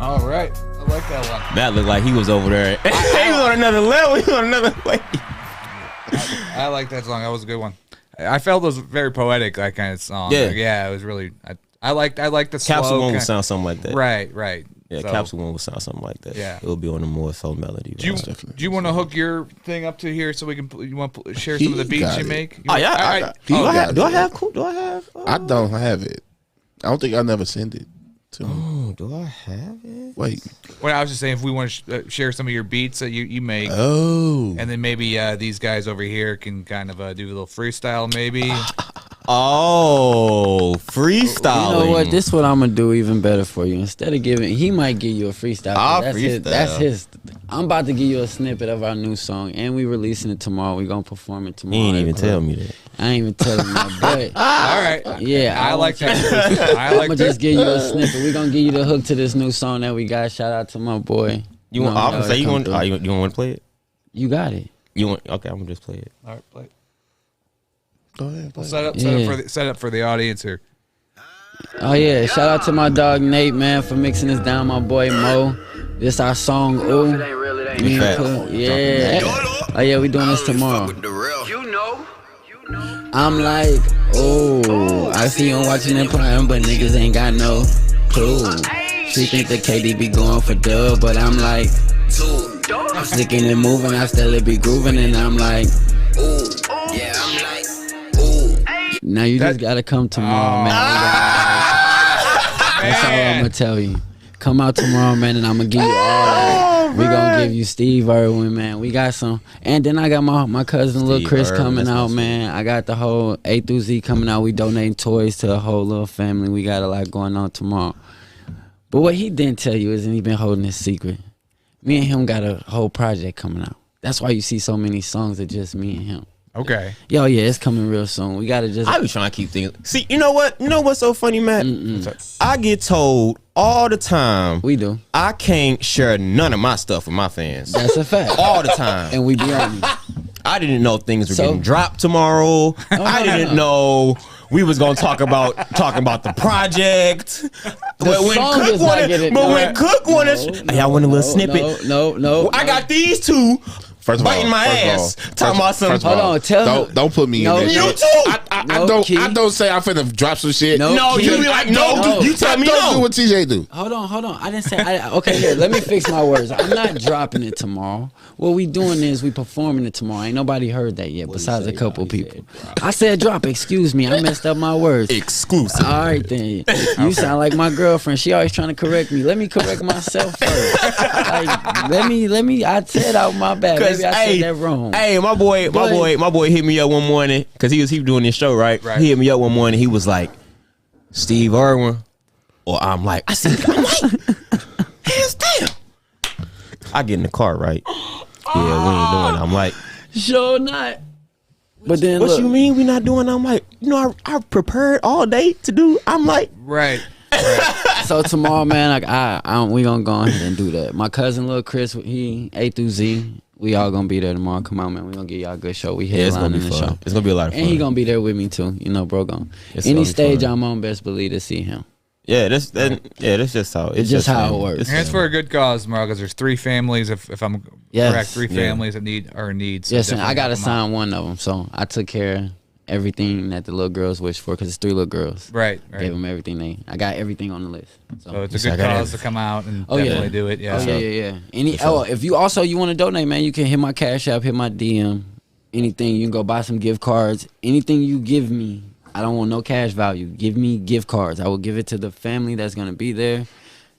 A: All right, I like that one.
B: That looked like he was over there. He was on another level. He was on another way.
A: I like that song. That was a good one. I felt it was very poetic, that kind of song.
B: Yeah.
A: Like, yeah, it was really. I like the slow.
B: Capsule one would sound something like that.
A: Right.
B: Yeah,
A: So,
B: Capsule one would sound something like that.
A: Yeah.
B: It would be on a more soul melody.
A: Do you want to hook your thing up to here so we can? You want to share some of the beats you make?
B: Oh yeah. Do I have? Do I have?
D: I don't have it. I don't think I never sent it to him.
B: Do I have it?
D: Wait.
A: Well, I was just saying if we want to share some of your beats that you make.
D: Oh.
A: And then maybe these guys over here can kind of do a little freestyle maybe.
B: Oh, freestyle.
C: You know what? This is what I'm gonna do even better for you. Instead of giving, he might give you a freestyle. That's his. I'm about to give you a snippet of our new song, and we releasing it tomorrow. We gonna perform it tomorrow.
B: You ain't even tell me that.
C: I ain't even telling you that, but
A: all right.
C: Yeah,
A: I like that.
C: I'm gonna just give you a snippet. We gonna give you the hook to this new song that we got. Shout out to my boy.
B: You want? I was say you want to play it?
C: You got it.
B: You want? Okay, I'm gonna just play it.
A: All right, play it.
D: Go ahead. Play
A: Set up for the audience here.
C: Oh yeah, shout out to my dog Nate, man, for mixing this down. My boy Mo. This our song. Ooh. Yeah. Oh yeah, we doing this tomorrow. I'm like, oh, I see you watching that prime, but niggas ain't got no clue. She think the KD be going for dub, but I'm like, I'm sticking and moving, I still be grooving, and I'm like, ooh, yeah, I'm like, ooh. Now you just gotta come tomorrow, man. That's all I'm gonna tell you. Come out tomorrow, man, and I'm gonna give you all that. We gonna give you Steve Irwin, man. We got some, and then I got my cousin Lil Chris coming out, man. I got the whole A through Z coming out. We donating toys to the whole little family. We got a lot going on tomorrow. But what he didn't tell you is, and he been holding his secret. Me and him got a whole project coming out. That's why you see so many songs of just me and him.
A: Okay.
C: Yo, yeah, it's coming real soon. We gotta just.
B: I be trying to keep things. See, you know what? You know what's so funny, Matt? I get told all the time.
C: We do.
B: I can't share none of my stuff with my fans.
C: That's a fact.
B: All the time.
C: And we be on you.
B: I didn't know things were getting dropped tomorrow. I didn't know we was gonna talking about the project. But when Cook wanted, hey, I want a little snippet.
C: No.
B: I got these two.
D: First of all,
B: biting my ass, talking about some.
C: Hold on, tell him.
D: Don't put me in that
B: you
D: shit.
B: too.
D: I don't say I'm finna drop some shit.
B: No, you be like, no. You tell me no.
D: Don't do what TJ do.
C: Hold on. I didn't say. Okay, here. Let me fix my words. I'm not dropping it tomorrow. What we doing is we performing it tomorrow. Ain't nobody heard that yet, besides a couple people. I said drop. Excuse me. I messed up my words.
B: Exclusive.
C: All right then. You sound like my girlfriend. She always trying to correct me. Let me correct myself first. Like, let me. I said out my bad. Maybe I said that wrong.
B: Hey, my boy hit me up one morning because he was doing this show, right? He hit me up one morning. He was like, Steve Irwin, or I'm like, I said, I'm like, hands down. I get in the car, right? Yeah, we ain't doing it. I'm like,
C: sure not. But then
B: what
C: look,
B: you mean we not doing it? I'm like, you know, I prepared all day to do. I'm like,
A: right.
C: So tomorrow, man, we gonna go ahead and do that. My cousin Lil Chris, he A through Z. We all gonna be there tomorrow. Come on, man. We gonna give y'all a good show. We headlining the show.
B: It's gonna be a lot of fun.
C: And he gonna be there with me too. You know, bro. Any stage I'm on, best believe to see him.
B: Yeah, that's just how
C: it's just how it works.
A: And it's for a good cause, tomorrow, because there's 3 families. If I'm correct, 3 families that need. So
C: yes, and I gotta sign one of them. So I took care of everything that the little girls wished for, because it's 3 little girls.
A: Right.
C: Gave them everything I got everything on the list.
A: So it's a good cause to come out and definitely do it. Yeah.
C: Yeah. If you want to donate, man, you can hit my Cash App, hit my DM, anything. You can go buy some gift cards. Anything you give me, I don't want no cash value. Give me gift cards. I will give it to the family that's gonna be there,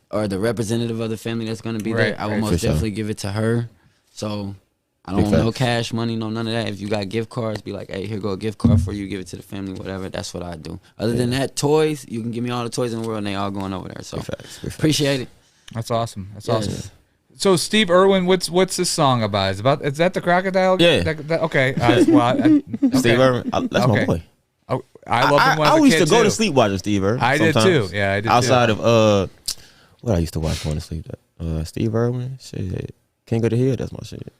C: or the representative of the family that's gonna be there. I will most definitely give it to her. So I don't want no cash money, none of that. If you got gift cards, be like, hey, here go a gift card for you. Give it to the family, whatever. That's what I do. Other than that, toys, you can give me all the toys in the world, and they all going over there. So appreciate it.
A: That's awesome. Awesome. So Steve Irwin, what's this song about? Is that the crocodile?
B: Yeah.
A: Okay.
B: Steve Irwin, that's my boy.
A: I love him when
B: I
A: I was a
B: used
A: kid
B: to go to sleep watching Steve Irwin.
A: I did too. Yeah, I did
B: outside of what I used to watch going to sleep. Steve Irwin, shit. King of the Hill, that's my shit.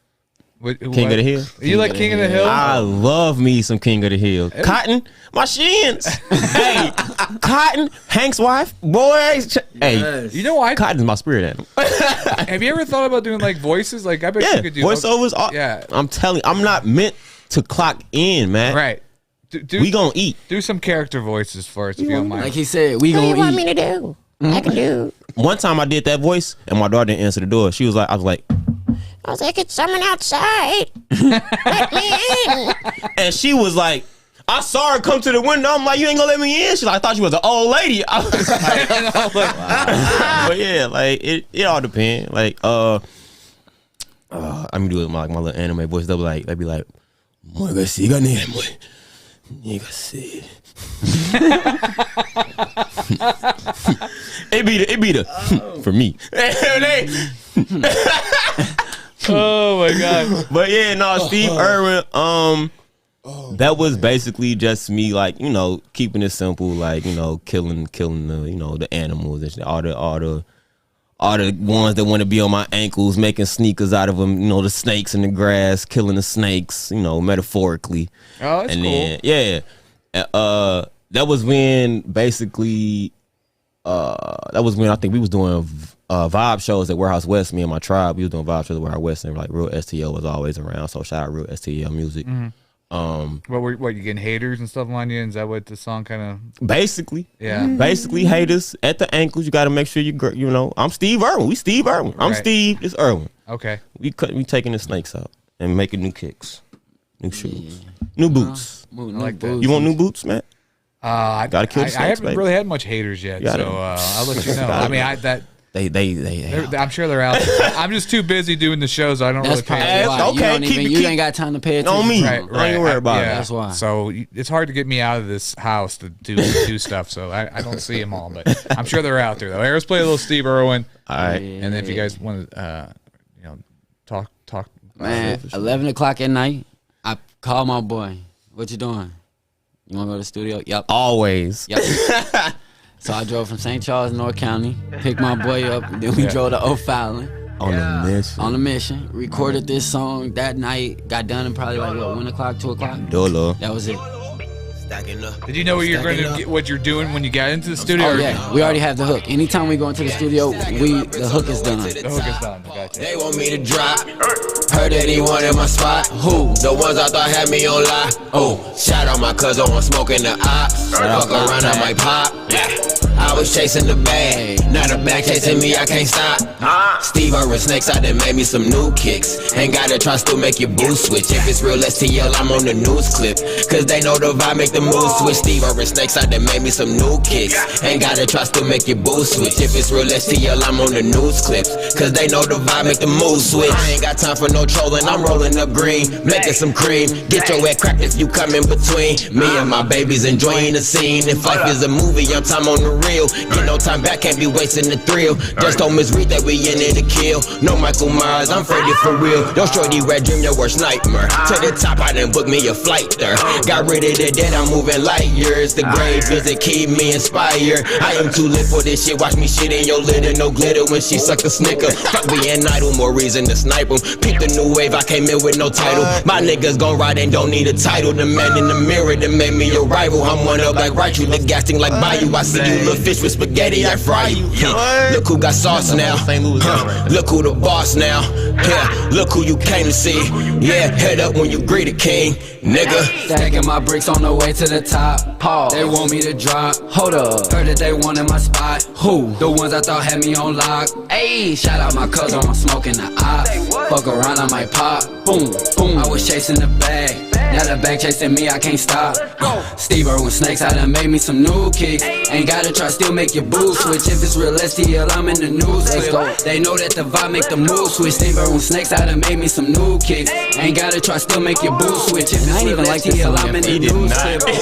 B: King of the Hill.
A: You like King of the Hill?
B: I love me some King of the Hill. Cotton, my shins. Hey, Cotton, Hank's wife, boy. Hey,
A: you know why?
B: Cotton's my spirit animal.
A: Have you ever thought about doing like voices? Like I bet you could do
B: voiceovers.
A: Yeah,
B: I'm telling you, I'm not meant to clock in, man.
A: Right.
B: We gonna eat.
A: Do some character voices for us if you don't mind.
C: Like he said, we gonna eat. What do you want me to
B: do? I can do. One time I did that voice, and my daughter didn't answer the door. I was like, it's someone outside. Let me in. And she was like, I saw her come to the window. I'm like, you ain't gonna let me in? She's like, I thought you was an old lady. I was like, but yeah, like it all depends. Like I'm gonna do it with my little anime voice. They'll be like, "Moiga siga ne moi, nigga see." It be the for me.
A: Oh my god!
B: But yeah, no, Steve Irwin. That was basically just me, like, you know, keeping it simple, like, you know, killing the, you know, the animals and shit, all the ones that want to be on my ankles, making sneakers out of them, you know, the snakes in the grass, killing the snakes, you know, metaphorically.
A: Oh, that's
B: and
A: cool.
B: Then, yeah, that was when basically, that was when I think we was doing vibe shows at Warehouse West. Me and my tribe, we was doing vibe shows at Warehouse West, and like Real STL was always around. So shout out Real STL music.
A: Mm-hmm. What you getting haters and stuff on you? Is that what the song kind of?
B: Basically,
A: yeah.
B: Basically, haters at the ankles. You got to make sure you know. I'm Steve Irwin. We Steve Irwin. I'm Steve. It's Irwin.
A: Okay.
B: We taking the snakes out and making new kicks, new shoes, new boots.
A: I like that.
B: You want new boots, man?
A: Gotta
B: kill the snakes,
A: I haven't
B: baby.
A: really had much haters yet, so I'll let you know. I mean,
B: They
A: I'm sure they're out there. I'm just too busy doing the shows. I don't
C: That's
A: really pay
C: probably
A: attention.
C: why. You ain't got time to pay attention.
B: On me.
A: Right.
B: I ain't worried about it.
A: Yeah.
C: That's why.
A: So it's hard to get me out of this house to do stuff. So I don't see them all, but I'm sure they're out there though. Hey, let's play a little Steve Irwin.
B: All right.
A: And then if you guys want to, talk.
C: Man, 11 o'clock at night, I call my boy. What you doing? You want to go to the studio? Yep.
B: Always.
C: Yep. So I drove from St. Charles, North County, picked my boy up, and then we drove to O'Fallon.
B: On a mission.
C: On a mission. Recorded this song that night. Got done in probably like, 1 o'clock, 2 o'clock?
B: Dolo.
C: That was it.
A: Did you know what you're going to get, what you're doing when you got into the studio?
C: Oh, yeah. We already have the hook. Anytime we go into the studio, the hook is done.
A: The hook is done. Gotcha.
F: They want me to drop. Heard that he wanted my spot. Who? The ones I thought had me on lock. Oh, shout out my cousin on smoking the ops. Fuck around, I might pop. Yeah. I was chasing the bag. Now the bag chasing me, I can't stop. Steve Irwin snakes, I done made me some new kicks. Ain't gotta try, still make your boost switch. If it's real STL, I'm on the news clip. Cause they know the vibe make the move switch. Steve Irwin snakes, I done made me some new kicks. Ain't gotta try, still make your boost switch. If it's real STL, I'm on the news clips. Cause they know the vibe make the move switch. I ain't got time for no trolling, I'm rolling up green. Making some cream. Get your head cracked if you come in between. Me and my babies enjoying the scene. If life is a movie, I'm time on the real. Get no time back, can't be wasting the thrill. Just don't misread that we in it to kill. No Michael Myers, I'm Freddy for real. Don't shorty red dream your worst nightmare. To the top, I done booked me a flight there. Got rid of the dead, I'm moving light years. The grave visit keep me inspired. I am too lit for this shit. Watch me shit in your litter, no glitter when she suck a snicker. Fuck being idle, more reason to snipe them. Pick the new wave, I came in with no title. My niggas gon' ride and don't need a title. The man in the mirror that made me a rival. I'm one up like right, you the gasting like Bayou. I see you little fish with spaghetti, I fry you. Look who got sauce now. Look who the boss now. Yeah, look who you came to see. Yeah, head up when you greet a king, nigga.
C: Stacking my bricks on the way to the top. Pause. They want me to drop. Hold up. Heard that they wanted my spot. Who? The ones I thought had me on lock. Ayy, shout out my cousin, I'm smoking the ops. Fuck around, I might pop. Boom, boom. I was chasing the bag. Now the bag chasing me, I can't stop. Steve Irwin snakes, I done made me some new kicks. Ain't gotta try, still make your boo switch. If it's real STL, I'm in the news. Let's go. They know that the vibe make the move switch. Steve Irwin snakes, I done made me some new kicks. Ain't gotta try, still make your boo switch. If it's real STL, I'm in the news.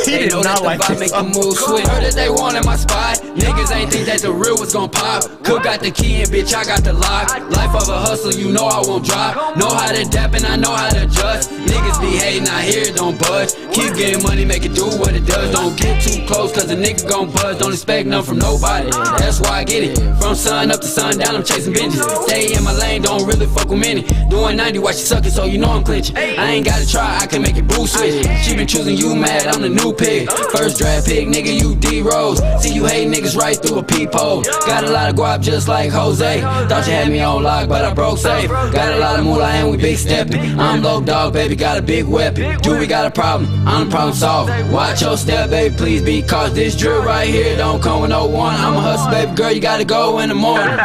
C: They know that the vibe make the move switch. Heard that they wanted my spot. Niggas ain't think that the real was gon' pop. Cook got the key and bitch, I got the lock. Life of a hustler, you know I won't drop. Know how to dap and I know how to adjust. Niggas be hating, I hear it, don't budge. Keep getting money, make it do what it does. Don't get too close, cause a nigga gon' buzz. Don't expect nothing from nobody, that's why I get it. From sun up to sundown, I'm chasing binges. Stay in my lane, don't really fuck with many. Doing 90 while she sucking, so you know I'm clinching. I ain't gotta try, I can make it boo switch. She been choosing you mad, I'm the new pick. First draft pick, nigga, you D-Rose. See you hate niggas right through a peephole. Got a lot of guap just like Jose. Thought you had me on lock, but I broke safe. Got a lot of moolah and we big stepping. I'm low dog, baby, got a big weapon. Jewelry got a problem, I'm the problem solver. Watch your step, baby, please be cautious. This drill right here don't come with no one. I'm a hustle, baby girl, you gotta go in the morning.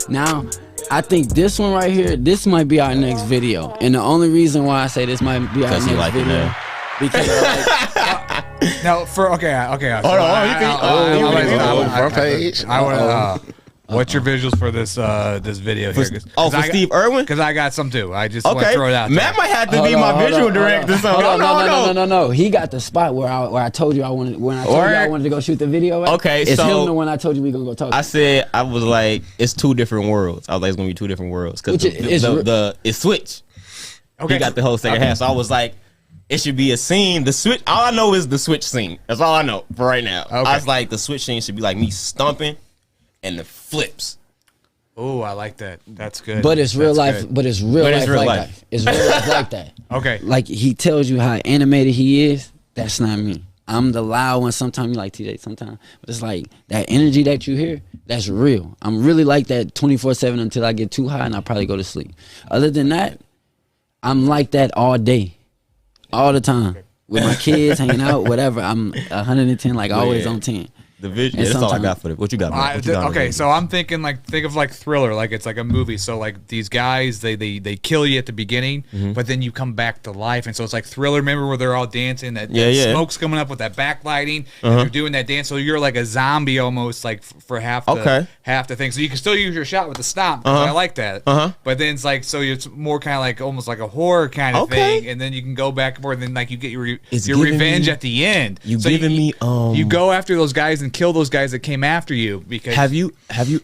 C: Now, I think this one right here, this might be our next video. And the only reason why I say this might be our next video, because
A: no, for okay.
D: Hold on, front page.
A: I want to. What's your visuals for this this video here?
B: For Steve Irwin?
A: Because I got some too. I just want to throw it out there.
B: Matt might have to be my visual director.
C: No. He got the spot where I told you I wanted I wanted to go shoot the video at.
B: Okay,
C: it's
B: so
C: him the one I told you we gonna go talk to.
B: I said I was like, it's 2 different worlds. I was like, it's gonna be 2 different worlds because it's switch. Okay, he got the whole second half. So I was like, it should be a scene. The switch. All I know is the switch scene. That's all I know for right now. Okay. I was like, the switch scene should be like me stomping. And the flips.
A: Oh, I like that. That's good.
C: But it's real life. Good. But it's real life like that. It's real life like that.
A: Okay.
C: Like he tells you how animated he is. That's not me. I'm the loud one. Sometimes you like TJ. Sometimes, but it's like that energy that you hear. That's real. I'm really like that 24/7 until I get too high and I probably go to sleep. Other than that, I'm like that all day, all the time with my kids hanging out, whatever. I'm 110, like always on 10.
B: The vision. Yeah, that's all I got for it. What you got?
A: Okay, so I'm thinking think of like Thriller, like it's like a movie. So like these guys, they kill you at the beginning, but then you come back to life, and so it's like Thriller. Remember where they're all dancing? That smoke's coming up with that backlighting, and they're doing that dance. So you're like a zombie almost, like for half the thing. So you can still use your shot with the stomp. I like that. But then it's like it's more kind of like almost like a horror kind of thing, and then you can go back and forth, and then like you get your revenge at the end.
B: You
A: go after those guys and kill those guys that came after you. Because
B: have you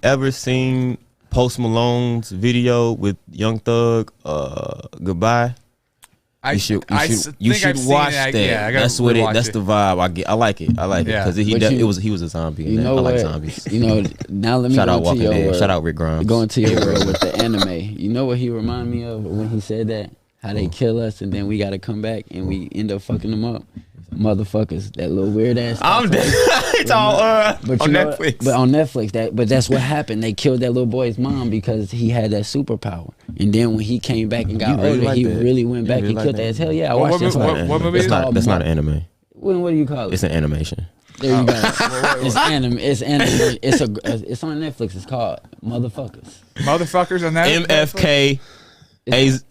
B: ever seen Post Malone's video with Young Thug, Goodbye? You should watch that. Yeah, that's what that's the vibe I get. I like it because he was a zombie.
C: You know, I like zombies. You know, now let me
B: shout
C: go
B: out
C: to your world.
B: Shout out Rick Grimes.
C: Going to your world with the anime. You know what he reminded me of when he said that? How they kill us and then we got to come back and we end up fucking them up. Motherfuckers, that little weird ass.
B: I'm dead. It's all on Netflix.
C: But on Netflix, but that's what happened. They killed that little boy's mom because he had that superpower. And then when he came back and got older, he really went back and killed that as hell. Yeah, I watched that.
A: What movie?
B: That's not an anime.
C: What do you call it?
B: It's an animation.
C: There you go. It's anime. It's anime. It's on Netflix. It's called Motherfuckers.
A: Motherfuckers on that.
B: MFK.
C: It's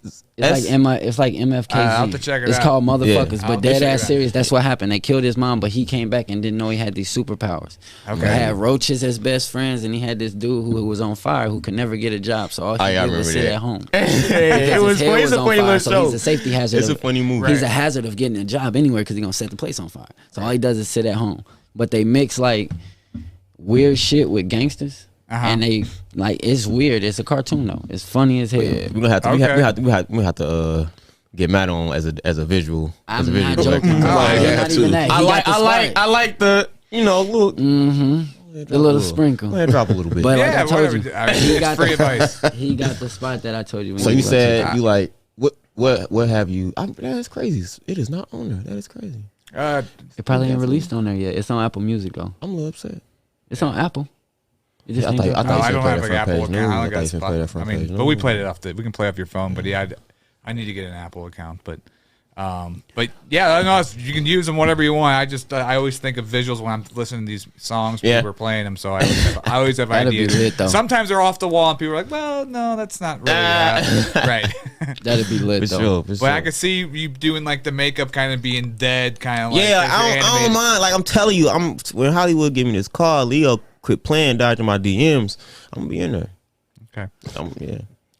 C: like MFKZ.
A: I'll have to check it out.
C: It's called Motherfuckers, but dead ass
A: serious.
C: serious. That's what happened. They killed his mom, but he came back and didn't know he had these superpowers. Okay. He had roaches as best friends, and he had this dude who was on fire who could never get a job. So all he did was sit at home.
B: It was funny. It's a funny little show.
C: So he's a safety hazard.
B: It's a funny movie.
C: He's a hazard of getting a job anywhere because he's gonna set the place on fire. So all he does is sit at home. But they mix like weird shit with gangsters. And they like it's weird. It's a cartoon though. It's funny as hell. Yeah,
B: we're gonna have to we have to get Matt on as a visual.
C: I'm not joking. Not even that.
B: I like the little
C: the little sprinkle.
B: Go ahead, drop a little bit.
C: But like I told you, he got free advice. He got the spot that I told you.
B: So you said you like what have you? That's crazy. It is not on there. That is crazy.
C: It probably ain't released on there yet. It's on Apple Music though.
B: I'm a little upset.
C: It's on Apple.
A: I don't have an Apple account. I only got Spotify. I mean, but we played it off. We can play off your phone. But yeah, I need to get an Apple account. But yeah, I know you can use them whatever you want. I always think of visuals when I'm listening to these songs. People are playing them, so I always have ideas.
C: Be lit, though.
A: Sometimes they're off the wall, and people are like, "Well, no, that's not really right."
C: That'd be lit, though.
A: But I could see you doing like the makeup kind of being dead, kind of like
B: I don't mind. Like I'm telling you, when Hollywood gave me this call, Leo quit playing, dodging my DMs. I'm gonna be in there.
A: Okay.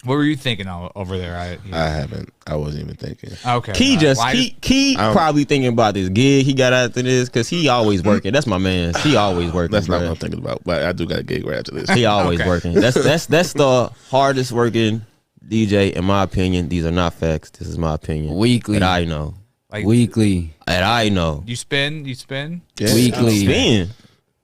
A: What were you thinking over there?
D: I haven't. I wasn't even thinking.
A: Okay.
B: Key probably thinking about this gig he got after this because he always working. That's my man. He always working.
D: That's not what I'm thinking about. But I do got a gig right after this.
B: He always working. That's the hardest working DJ in my opinion. These are not facts. This is my opinion.
C: Weekly.
B: That I know.
A: Like,
C: weekly.
B: That I know.
A: You spin.
C: Yeah. Weekly.
B: Spin.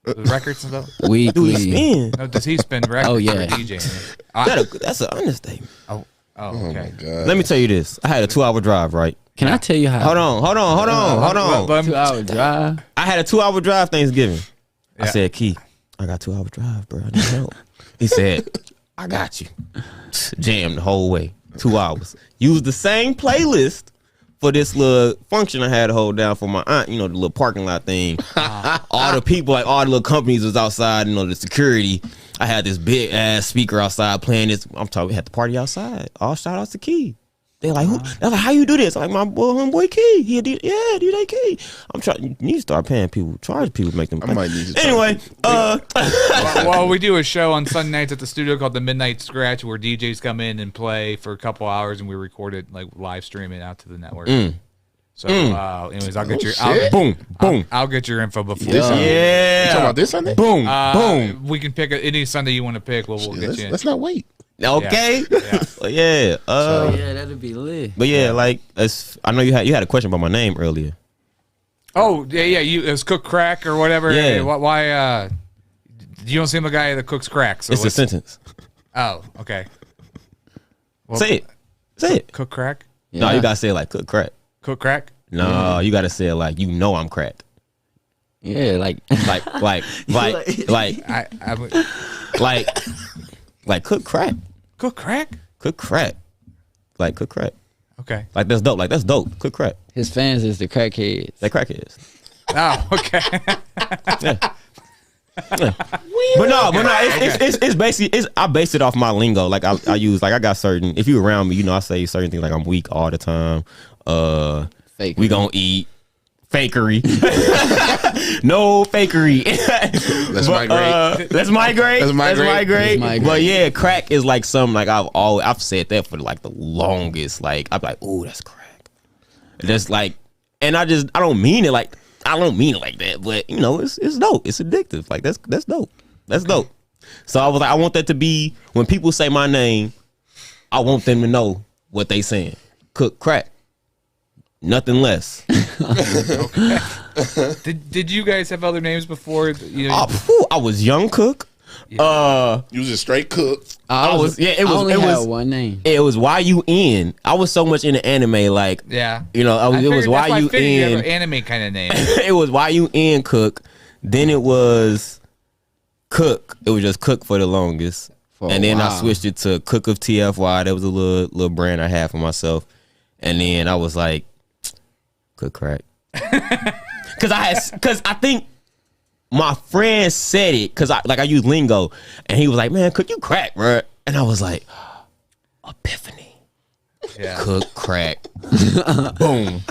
A: The records and stuff.
C: Weekly.
B: Do he spin?
A: No, does he spin records?
C: Oh yeah.
A: DJing?
B: That's an understatement.
A: Oh, okay.
D: My God.
B: Let me tell you this. I had a 2-hour drive, right?
C: Can I tell you how?
B: Hold on.
C: 2-hour drive.
B: I had a 2-hour drive Thanksgiving. I said, Key, I got 2-hour drive, bro. I need help. He said, I got you. Jammed the whole way. 2 hours. Use the same playlist for this little function I had to hold down for my aunt, you know, the little parking lot thing. All the people, like all the little companies was outside, you know, the security. I had this big ass speaker outside playing this. I'm talking, we had the party outside. All shout outs to Key. They're like, who? They're like, how you do this? I'm like, my homeboy Key. He DJ Key. I'm trying. You need to start paying people, charge people to make them pay.
D: I might need to.
B: Anyway,
A: well, we do a show on Sunday nights at the studio called the Midnight Scratch, where DJs come in and play for a couple hours, and we record it, like live stream it out to the network. So, anyways, I'll get I'll get your info before.
D: This Sunday?
B: Yeah.
D: You talking about this Sunday?
B: Boom.
A: We can pick any Sunday you want to pick. We'll get you in.
D: Let's not wait.
B: Okay.
A: Yeah.
C: Yeah, that'd be lit.
B: But yeah, like I know you had a question about my name earlier.
A: Oh yeah. It was Cook Crack or whatever.
B: Yeah.
A: Why? You don't seem the guy that cooks crack. So
B: It's a sentence.
A: Oh, okay. Well,
B: Say it.
A: Cook crack.
C: Yeah.
B: No, you gotta say it like cook crack.
A: Cook crack.
B: No, you gotta say it like you know I'm cracked.
C: Yeah, like
B: Like cook crack.
A: Cook crack.
B: Cook crack. Like cook crack.
A: Okay.
B: Like that's dope. Like that's dope. Cook crack.
C: his fans is the crackheads.
B: That crackheads.
A: Oh, okay.
B: But no, it's basically I base it off my lingo. Like I use, like I got certain, if you around me, you know, I say certain things like I'm weak all the time.
C: Fakery.
B: We gonna eat. Fakery. No fakery.
D: Let's migrate.
B: Let's migrate.
D: Let's migrate.
B: But yeah, crack is like something like I've said that for like the longest. Like I'm like, ooh, that's crack. Just like, and I don't mean it like that, but you know, it's dope. It's addictive. Like that's dope. That's dope. So I was like, I want that to be when people say my name, I want them to know what they saying. Cook crack. Nothing less.
A: Okay. Did you guys have other names before? You know,
B: I was Young Cook.
A: Yeah.
D: You was a straight cook.
C: I only had one name.
B: It was YUN. I was so much into anime, like
A: yeah.
B: You know, it was YUN.
A: Anime kind of name.
B: It was YUN Cook. Then it was Cook. It was just Cook for the longest, and then I switched it to Cook of TFY. That was a little brand I had for myself, and then I was like, Cook crack. Cause I think my friend said it because I use lingo, and he was like, "Man, cook you crack, bro?" And I was like, "Epiphany,
A: Yeah.
B: Cook crack, boom."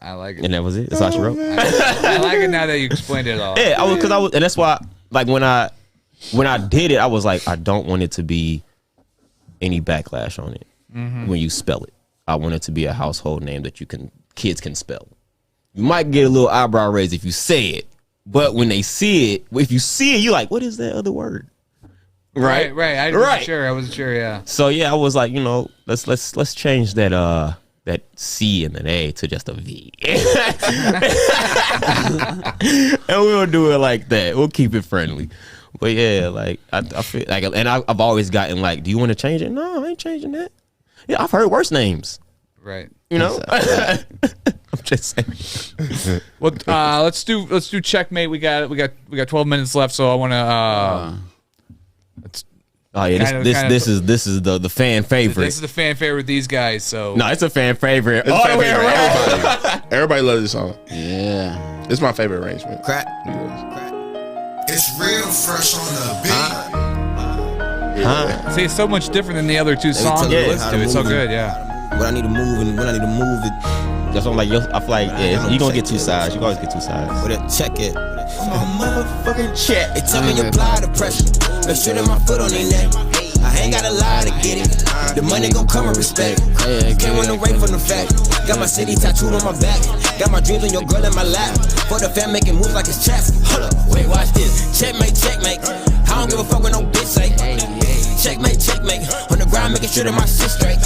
A: I like it,
B: and that was it. That's all she wrote.
A: I like it now that you explained it all.
B: Yeah, and that's why, like when I did it, I was like, I don't want it to be any backlash on it when you spell it. I want it to be a household name that kids can spell. You might get a little eyebrow raise if you say it, but when they see it, if you see it, you're like, what is that other word? Right.
A: I wasn't sure. Yeah.
B: So yeah, I was like, you know, let's change that C and an A to just a V, and we'll do it like that. We'll keep it friendly. But yeah, like I feel like, and I've always gotten like, do you want to change it? No, I ain't changing that. Yeah, I've heard worse names.
A: Right.
B: You know? I'm just saying.
A: Well, let's do checkmate. We got 12 minutes left, so I want to
B: Oh yeah, this is the fan favorite.
A: This is the fan favorite. These guys. So
B: no, it's a fan favorite.
D: It's fan favorite. Everybody loves this song.
C: Yeah,
D: it's my favorite arrangement.
F: Crack. It's real fresh on the beat.
A: See, it's so much different than the other two songs we listened to. It's so good, yeah.
F: When I need to move and when I need to move it.
B: That's what I'm like. I feel like you gonna get two sides. You always get two sides.
F: But check it. Motherfucking check. They tell me apply the pressure. Make sure that my foot on their neck. I ain't got a lie to get it. The money gon' come with respect. Can't run away from the fact. Got my city tattooed on my back. Got my dreams on your girl in my lap. For the fam making moves like it's chess. Hold up, wait, watch this. Checkmate, checkmate. I don't give a fuck what no bitch say. Checkmate, checkmate. On the ground making sure that my shit straight.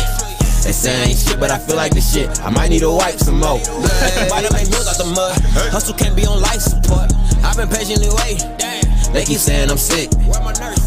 F: They say I ain't shit, but I feel like this shit. I might need to wipe some more. Everybody make meals out the mud. Hustle can't be on life support. I've been patiently waiting. They keep saying I'm sick.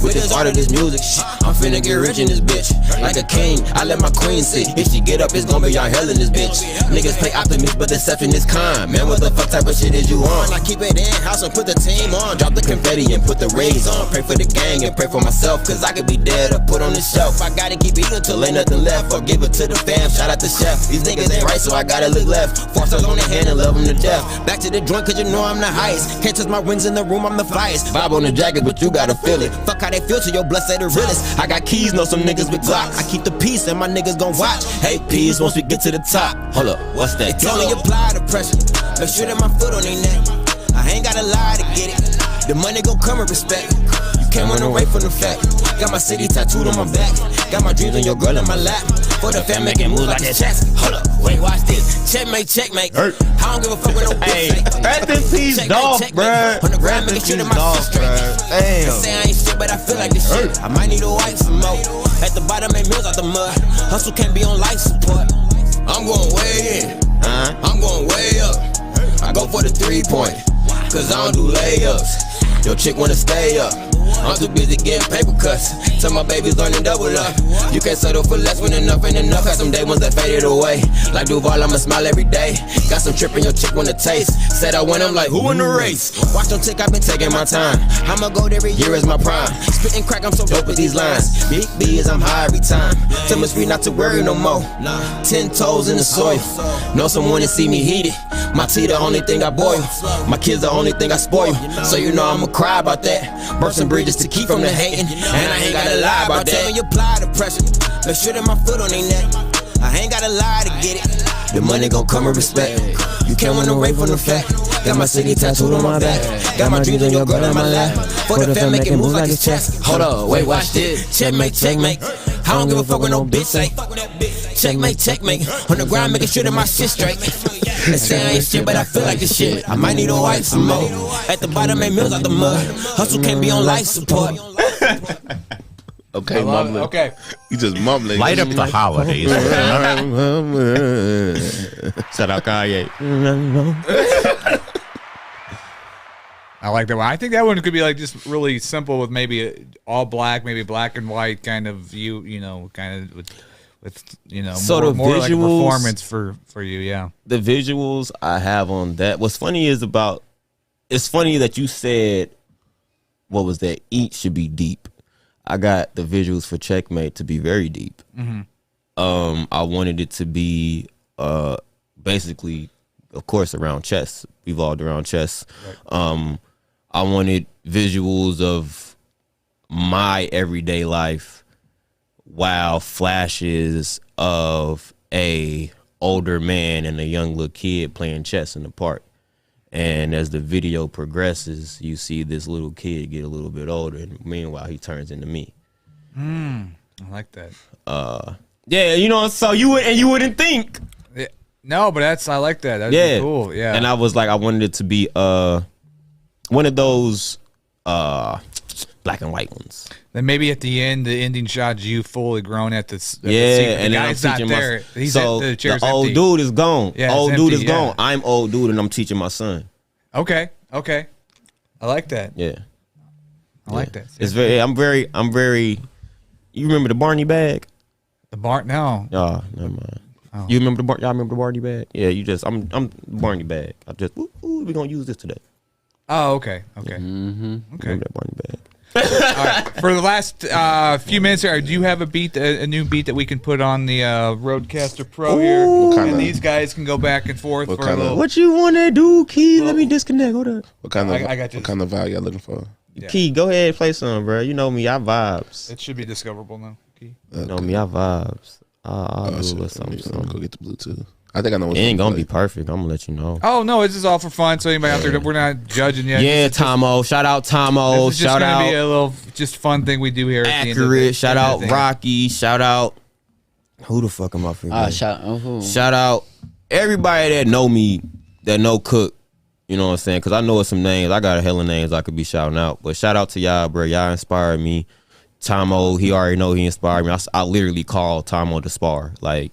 F: With this art of this music shit, I'm finna get rich in this bitch. Like a king, I let my queen sit. If she get up, it's gonna be y'all hell in this bitch. Niggas play optimist, but deception is kind. Man, what the fuck type of shit is you on? I keep it in house and put the team on. Drop the confetti and put the rings on. Pray for the gang and pray for myself, cause I could be dead or put on the shelf. I gotta keep eating till ain't nothing left, or give it to the fam. Shout out the chef. These niggas ain't right, so I gotta look left. 4 stars on the hand and love them to death. Back to the joint, cause you know I'm the highest. Can't touch my wings in the room, I'm the flyest. Vibe on the jacket, but you gotta feel it. Fuck how they feel to your blood, say the realest. I got keys, know some niggas with Glocks. I keep the peace and my niggas gon' watch. Hey, peace, once we get to the top. Hold up, what's that? They only apply the pressure. Make sure that my foot on their neck. I ain't gotta lie to get it. The money gon' come with respect. You can't run away from the fact. Got my city tattooed on my back. Got my dreams on your girl in my lap. For the fam making moves like it's chess. Hold up, wait, watch this. Checkmate, checkmate. I don't give a fuck with no bitch. Hey,
B: rest in peace, dog, bruh.
F: On the ground, making sure that my shit straight. They say I ain't shit, but I feel like this shit. I might need a wife some more. At the bottom, make meals out the mud. Hustle can't be on life support. I'm going way in. I'm going way up. I go for the 3-point, cause I don't do layups. Your chick wanna stay up. I'm too busy getting paper cuts. Tell my babies learning double up. You can't settle for less when enough ain't enough. Had some day ones that faded away. Like Duval, I'ma smile every day. Got some trippin', your chick wanna taste. Said I win, I'm like, who in the race? Watch them tick, I've been taking my time. I'ma go every year is my prime. Spittin' crack, I'm so dope with these lines. Big B is I'm high every time. Tell me not to worry no more. 10 toes in the soil. Know someone to see me heated. My tea the only thing I boil. My kids the only thing I spoil. So you know I'ma cry about that. Burn some bridges to keep from the hating. And I ain't gotta lie about that. Tell me apply the pressure. Make sure that my foot on their neck. I ain't gotta lie to get it. The money gon' come with respect. You can't run away from the fact. Got my city tattooed on my back. Got my dreams on your girl in my lap. For the fam making moves like it's chess. Hold up, wait, watch this. Checkmate, checkmate. I don't give a fuck with no bitch say. Checkmate, checkmate. On the ground making sure that my shit straight. They say I ain't shit, but I feel like this shit. I might need a wife some more. At the bottom, make meals out the mud. Hustle can't be on life support.
D: Okay, mumbling.
A: Okay.
D: You just mumbling.
G: Light up the holidays.
B: Shout out Kanye.
A: I like that one. I think that one could be like just really simple with maybe all black, maybe black and white kind of view, you know, kind of with you know,
B: so
A: more
B: visuals,
A: like a performance for you, yeah.
B: The visuals I have on that. What's funny is it's funny that you said, what was that? Eat should be deep. I got the visuals for Checkmate to be very deep. Mm-hmm. I wanted it to be basically, of course, around chess, revolved around chess. Right. I wanted visuals of my everyday life while flashes of a older man and a young little kid playing chess in the park. And as the video progresses, you see this little kid get a little bit older, and meanwhile he turns into me.
A: I like that.
B: Yeah, you know, so you wouldn't think.
A: Yeah. No, but I like that. That'd be cool. Yeah.
B: And I was like, I wanted it to be one of those black and white ones.
A: Then maybe at the end, the ending shot's you fully grown at the seat.
B: And
A: the guy's not there. He's
B: so
A: the chair's
B: the old
A: empty.
B: dude is gone.
A: Yeah,
B: old
A: it's
B: dude
A: empty,
B: is gone. I'm old dude, and I'm teaching my son.
A: Okay. I like that.
B: Yeah.
A: I like that.
B: It's I'm very. You remember the Barney bag?
A: The bar? No.
B: Oh, never mind. Oh. You remember y'all remember the Barney bag? Yeah, I'm Barney bag. I just we gonna use this today.
A: Oh, okay.
B: Mm-hmm.
A: Okay.
B: Remember that Barney bag.
A: All right. For the last few minutes here, do you have a new beat that we can put on the Roadcaster Pro here? And these guys can go back and forth for a little.
B: What you wanna do, Key? Let me disconnect. Hold up.
D: What kind of vibe y'all looking for?
A: Yeah.
B: Key, go ahead and play some, bro. You know me, I vibes.
A: It should be discoverable now, Key.
B: You know me, I vibes. I'll do a little something.
D: I'm gonna go get the Bluetooth. I think I know.
B: It ain't gonna be perfect. I'm gonna let you know.
A: Oh no, this is all for fun. So anybody out there, we're not judging yet.
B: Yeah, Tomo. Shout out Tomo.
A: This is just
B: shout
A: gonna
B: out.
A: be a little just fun thing we do here.
B: Accurate. Shout out Rocky. Shout out. Who the fuck am I forgetting? Shout out everybody that know me, that know Cook. You know what I'm saying? Because I know some names. I got a hell of names I could be shouting out. But shout out to y'all, bro. Y'all inspired me. Tomo, he already know he inspired me. I literally call Tomo to spar. Like,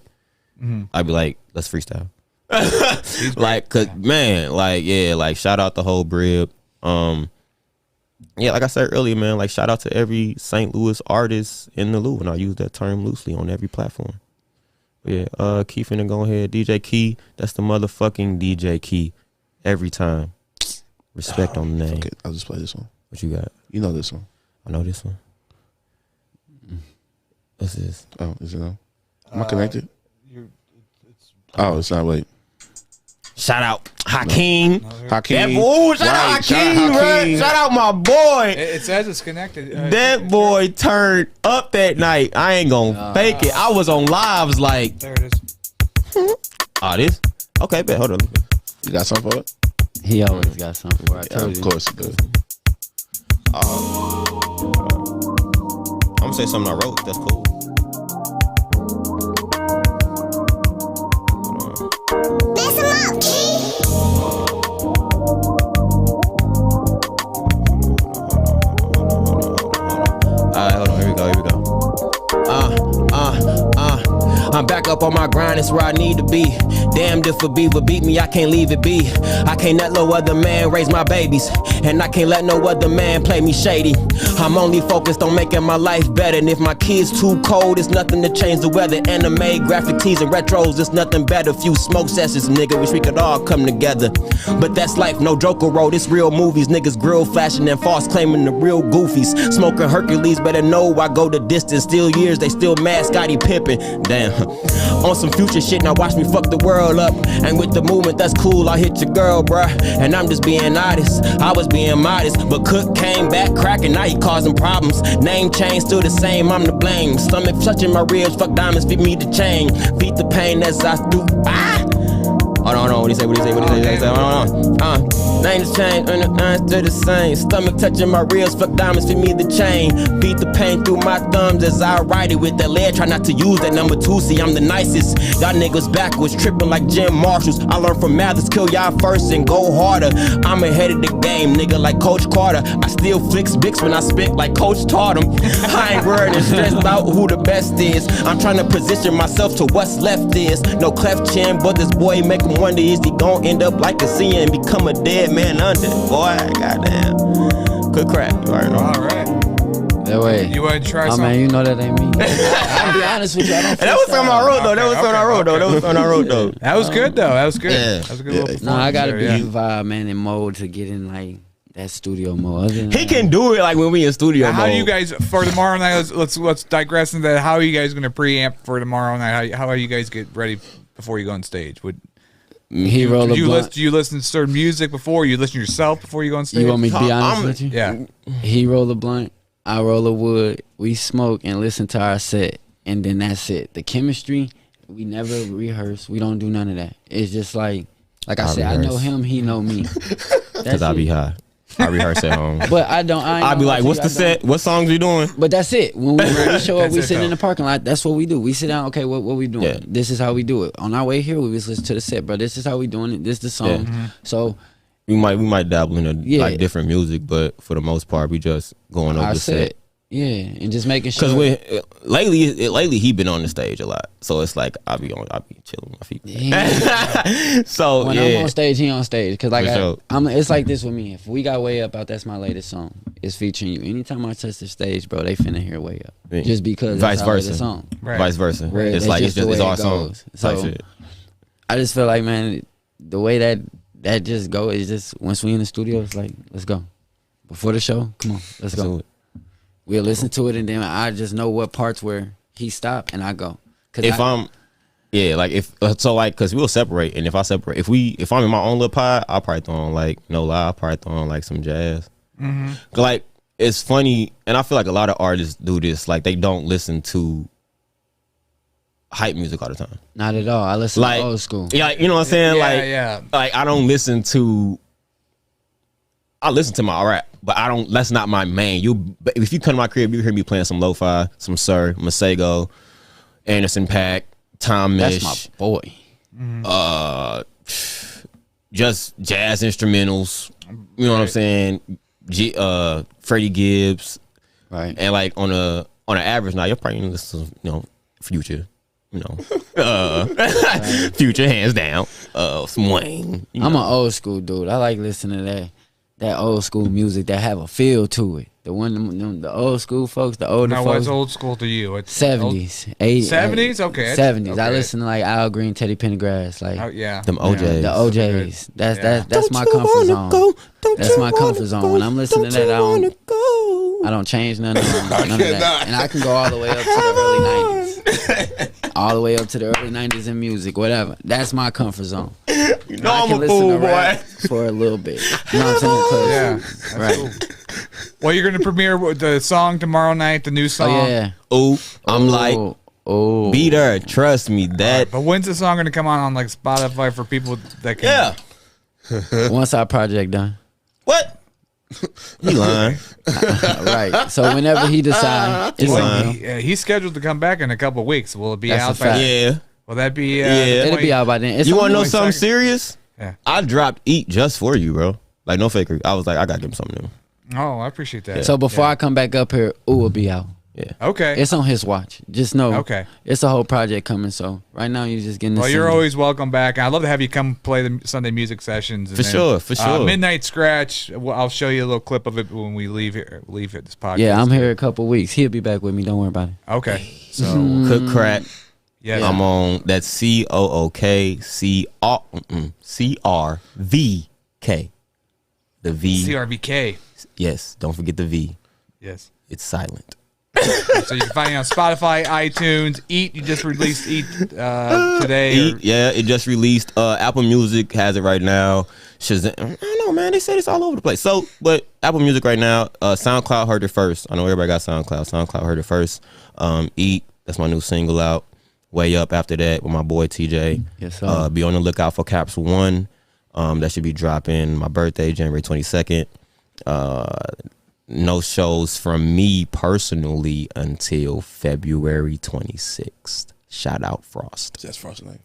B: I'd be like, let's freestyle. Like, cause man, like, yeah, like shout out the whole Brib. yeah, like I said earlier, man, like shout out to every St. Louis artist in the Lou, and I use that term loosely on every platform. But yeah, Key finna go ahead. DJ Key, that's the motherfucking DJ Key. Every time. Respect on the name.
D: Okay, I'll just play this one.
B: What you got?
D: You know this one.
B: I know this one. What's this?
D: Oh, is it on? Am I connected? It's not. Wait.
B: Shout out Hakeem.
D: Hakeem.
B: Shout out Hakeem, bro. Shout out my boy.
A: It says it's connected.
B: That boy turned up that night. I ain't gonna fake it. I was on lives like.
A: There it is.
B: This? Okay, bet. Hold on.
D: You got something for it?
C: He always got something for it. I told
D: Of course he does.
B: I'm gonna say something I wrote. That's cool.
F: I'm back up on my grind, it's where I need to be. Damned if a beat would beat me, I can't leave it be. I can't let no other man raise my babies, and I can't let no other man play me shady. I'm only focused on making my life better, and if my kid's too cold, it's nothing to change the weather. Anime, graphic tees, and retros, it's nothing better. Few smoke sessions, nigga, wish we could all come together. But that's life, no Joker road, it's real movies. Niggas grill flashing and false claiming the real goofies. Smoking Hercules, better know I go the distance. Still years, they still mad Scottie Pippen. Damn. On some future shit, now watch me fuck the world up. And with the movement, that's cool, I hit your girl, bruh. And I'm just being honest, I was being modest. But Cook came back cracking, now he causing problems. Name change, still the same, I'm to blame. Stomach touching my ribs, fuck diamonds, feed me the chain. Beat the pain as I do. Hold on, what he say? Hold on. Names change, and the nines still the same. Stomach touching my ribs, fuck diamonds, feed me the chain. Beat the pain through my thumbs as I write it with that lead. Try not to use that number 2, see I'm the nicest. Y'all niggas backwards, tripping like Jim Marshalls. I learned from Mathers, kill y'all first and go harder. I'm ahead of the game, nigga, like Coach Carter. I still flicks Bix when I spit like Coach taught him. I ain't worried and stressed about who the best is. I'm trying to position myself to what's left is. No cleft chin, but this boy make him wonder, is he gon' end up like a senior and become a dead man under? Boy, goddamn. Good crack. You already know.
A: All right.
C: That way.
A: You want to try something?
C: Man, you know that ain't me. I'll be honest with you.
B: That was something I wrote, though. That was something I wrote, though.
A: That was good, though. That was good.
B: Yeah.
A: That was a good little
C: No, I gotta
A: there,
C: be in vibe, man, in mode to get in like that studio mode.
B: He can do it like when we in studio
A: How
B: mode.
A: do you guys for tomorrow night? Let's digress into that. How are you guys going to preamp for tomorrow night? How are you guys get ready before you go on stage? Do you listen to certain music before? You listen to yourself before you go on stage?
C: You want me to be honest with you?
A: Yeah.
C: He roll a blunt, I roll a wood. We smoke and listen to our set, and then that's it. The chemistry, we never rehearse. We don't do none of that. It's just like I said, I know him, he know me.
B: Because I be high. I rehearse at home.
C: But I'll
B: be like, what's the set? What songs we doing?
C: But that's it. When we show up, we sit in the parking lot. That's what we do. We sit down. Okay, what we doing?
B: Yeah.
C: This is how we do it. On our way here, we just listen to the set, bro. This is how we doing it. This is the song.
B: Yeah. Mm-hmm.
C: So
B: we might dabble in like different music, but for the most part, we just going over the set.
C: Yeah, and just making sure.
B: Because lately he been on the stage a lot, so it's like I be chilling with my feet.
C: Yeah.
B: So
C: when I'm on stage, he on stage. Because like
B: sure.
C: it's like this with me. If we got Way Up out, that's my latest song. It's featuring you. Anytime I touch the stage, bro, they finna hear Way Up. Just because
B: vice versa.
C: The song.
A: Right.
B: Vice versa.
C: Right.
B: It's like it's our song.
C: So I just feel like, man, the way that just go is just once we in the studio, it's like, let's go. Before the show, come on, let's go. We'll listen to it, and then I just know what parts where he stopped, and I go.
B: Because we'll separate, and if I'm in my own little pod, I'll probably throw on I'll probably throw on like some jazz.
A: Mm-hmm.
B: Like it's funny, and I feel like a lot of artists do this. Like they don't listen to hype music all the time.
C: Not at all. I listen to old school.
B: Yeah, you know what I'm saying?
A: Yeah.
B: Like I don't listen to. I listen to my rap, but I don't. That's not my main. If you come to my crib, you hear me playing some lo-fi, some Sir, Masego, Anderson .Paak, Tom Mish.
C: That's my boy.
B: Just jazz instrumentals. You know what I'm saying? Freddie Gibbs.
C: Right.
B: And like on an average night, you're probably listen to Future. Future hands down. Some Wayne.
C: I'm an old school dude. I like listening to that. that old school music that have a feel to it. The old school folks, the older folks.
A: What's old school to you? It's
C: 70s, 80s.
A: 70s? Okay.
C: 70s.
A: Okay.
C: I listen to like Al Green, Teddy Pendergrass, like
B: them OJs.
C: the OJs. That's my comfort zone. That's my comfort zone. When I'm listening to that, I don't change none of that. And I can go all the way up to the early 90s. All the way up to the early 90s in music, whatever. That's my comfort zone.
B: You know I'm a fool, boy.
C: For a little bit. You know what I'm saying? Right.
A: Cool. Well, you're going to premiere the song tomorrow night, the new song.
C: Oh, yeah.
B: I'm like, be there. Trust me. That.
A: But when's the song going to come on like Spotify for people that can?
B: Yeah.
C: Once our project done.
B: What? You lying.
C: Right. So whenever he decides,
A: He's scheduled to come back in a couple of weeks. Will it be out by?
B: Yeah.
A: Will that be?
C: It'll be out by then.
B: You want to know something serious?
A: Yeah.
B: I dropped Eat just for you, bro. Like, no fakery. I was like, I got to give him something new.
A: Oh, I appreciate that.
C: So before I come back up here, will be out.
B: Yeah.
A: Okay.
C: It's on his watch. Just know.
A: Okay.
C: It's a whole project coming. So right now you're just getting.
A: Well, you're always welcome back. I'd love to have you come play the Sunday music sessions.
B: For sure.
A: Midnight Scratch. I'll show you a little clip of it when we leave here. Leave it. This podcast.
C: Yeah, I'm here a couple weeks. He'll be back with me. Don't worry about it.
A: Okay. So
B: Cook Crack.
A: Yeah.
B: I'm on. That's COOKCRVK. The V.
A: CRVK.
B: Yes. Don't forget the V.
A: Yes.
B: It's silent.
A: So you can find it on Spotify, iTunes. Eat. You just released Eat today.
B: Eat, yeah, it just released. Apple Music has it right now. Shazam. I don't know, man. They said it's all over the place. So, but Apple Music right now. SoundCloud heard it first. I know everybody got SoundCloud. SoundCloud heard it first. Eat. That's my new single out. Way Up after that with my boy TJ.
C: Yes, sir.
B: Be on the lookout for Caps 1. That should be dropping my birthday, January 22nd. No shows from me personally until February 26th. Shout out Frost.
D: That's Frost's name.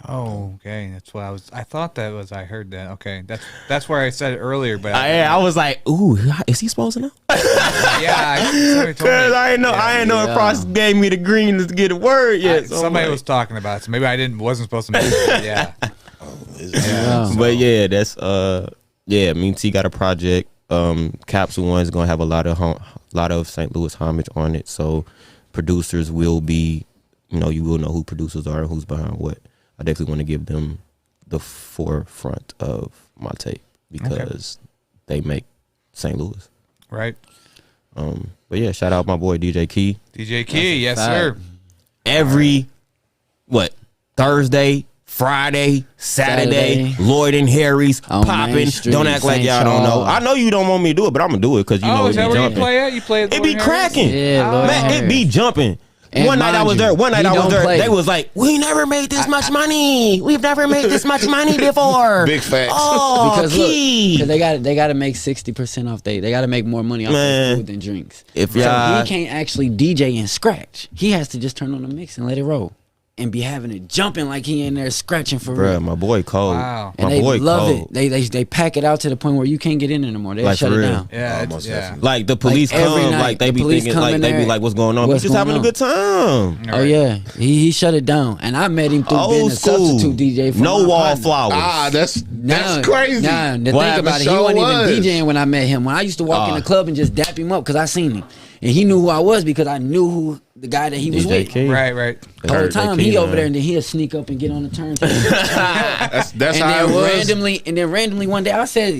A: Oh, okay. That's what I thought that was. I heard that. Okay, that's where I said it earlier. But
B: I was like, ooh, is he supposed to know?
A: Yeah,
B: because I ain't know if Frost gave me the green to get a word yet.
A: Somebody was talking about it, so maybe I wasn't supposed to mention it. Yeah.
B: But yeah, that's me and T got a project. Capsule 1 is gonna have a lot of St. Louis homage on it. So producers will be, you will know who producers are and who's behind what. I definitely want to give them the forefront of my tape because they make St. Louis.
A: Right.
B: But yeah, shout out my boy DJ Key.
A: DJ Key, yes sir.
B: Every Thursday, Friday, Saturday, Lloyd and Harry's popping. Don't act like y'all don't know. I know you don't want me to do it, but I'm gonna do it because
A: it
B: be jumping.
A: You play it? You play it?
B: It be cracking.
C: Yeah,
B: man, it be jumping.
C: And
B: one night I was there. They was like, "We never made this much money. We've never made this much money before."
D: Big facts.
B: Oh,
C: because
B: Key.
C: Look, they got to make 60% off. They got to make more money off of food than drinks.
B: If
C: so he can't actually DJ and scratch. He has to just turn on the mix and let it roll. And be having it jumping like he in there scratching for real.
B: Bruh, my boy cold.
A: Wow.
C: And
B: my
C: they
B: boy
C: love
B: cold.
C: it. They pack it out to the point where you can't get in there no more. They
B: Like,
C: shut
B: for
C: it
B: real.
C: down.
A: Yeah,
B: Like the police
C: Like, every
B: come,
C: night,
B: like they
C: the
B: be
C: police
B: thinking,
C: come
B: like
C: in
B: they be
C: there.
B: like, "What's going on?" We
C: What's
B: just
C: going
B: having a
C: on?
B: good time.
C: Oh yeah, he shut it down, and I met him through being
B: Old
C: a
B: school.
C: substitute DJ. For
B: No
C: my
B: wall
C: partner.
B: flowers.
D: That's crazy.
C: Nah, the
B: What
C: thing
B: happened?
C: about it, he
D: Sure
C: wasn't
D: was.
C: even DJing when I met him. When I used to walk in the club and just dap him up because I seen him, and he knew who I was because I knew who the guy that he was
B: DJ
C: with.
B: Key.
A: Right.
C: The whole time he over there, and then he'll sneak up and get on the turntable.
D: That's
C: and
D: how it was.
C: randomly one day I said,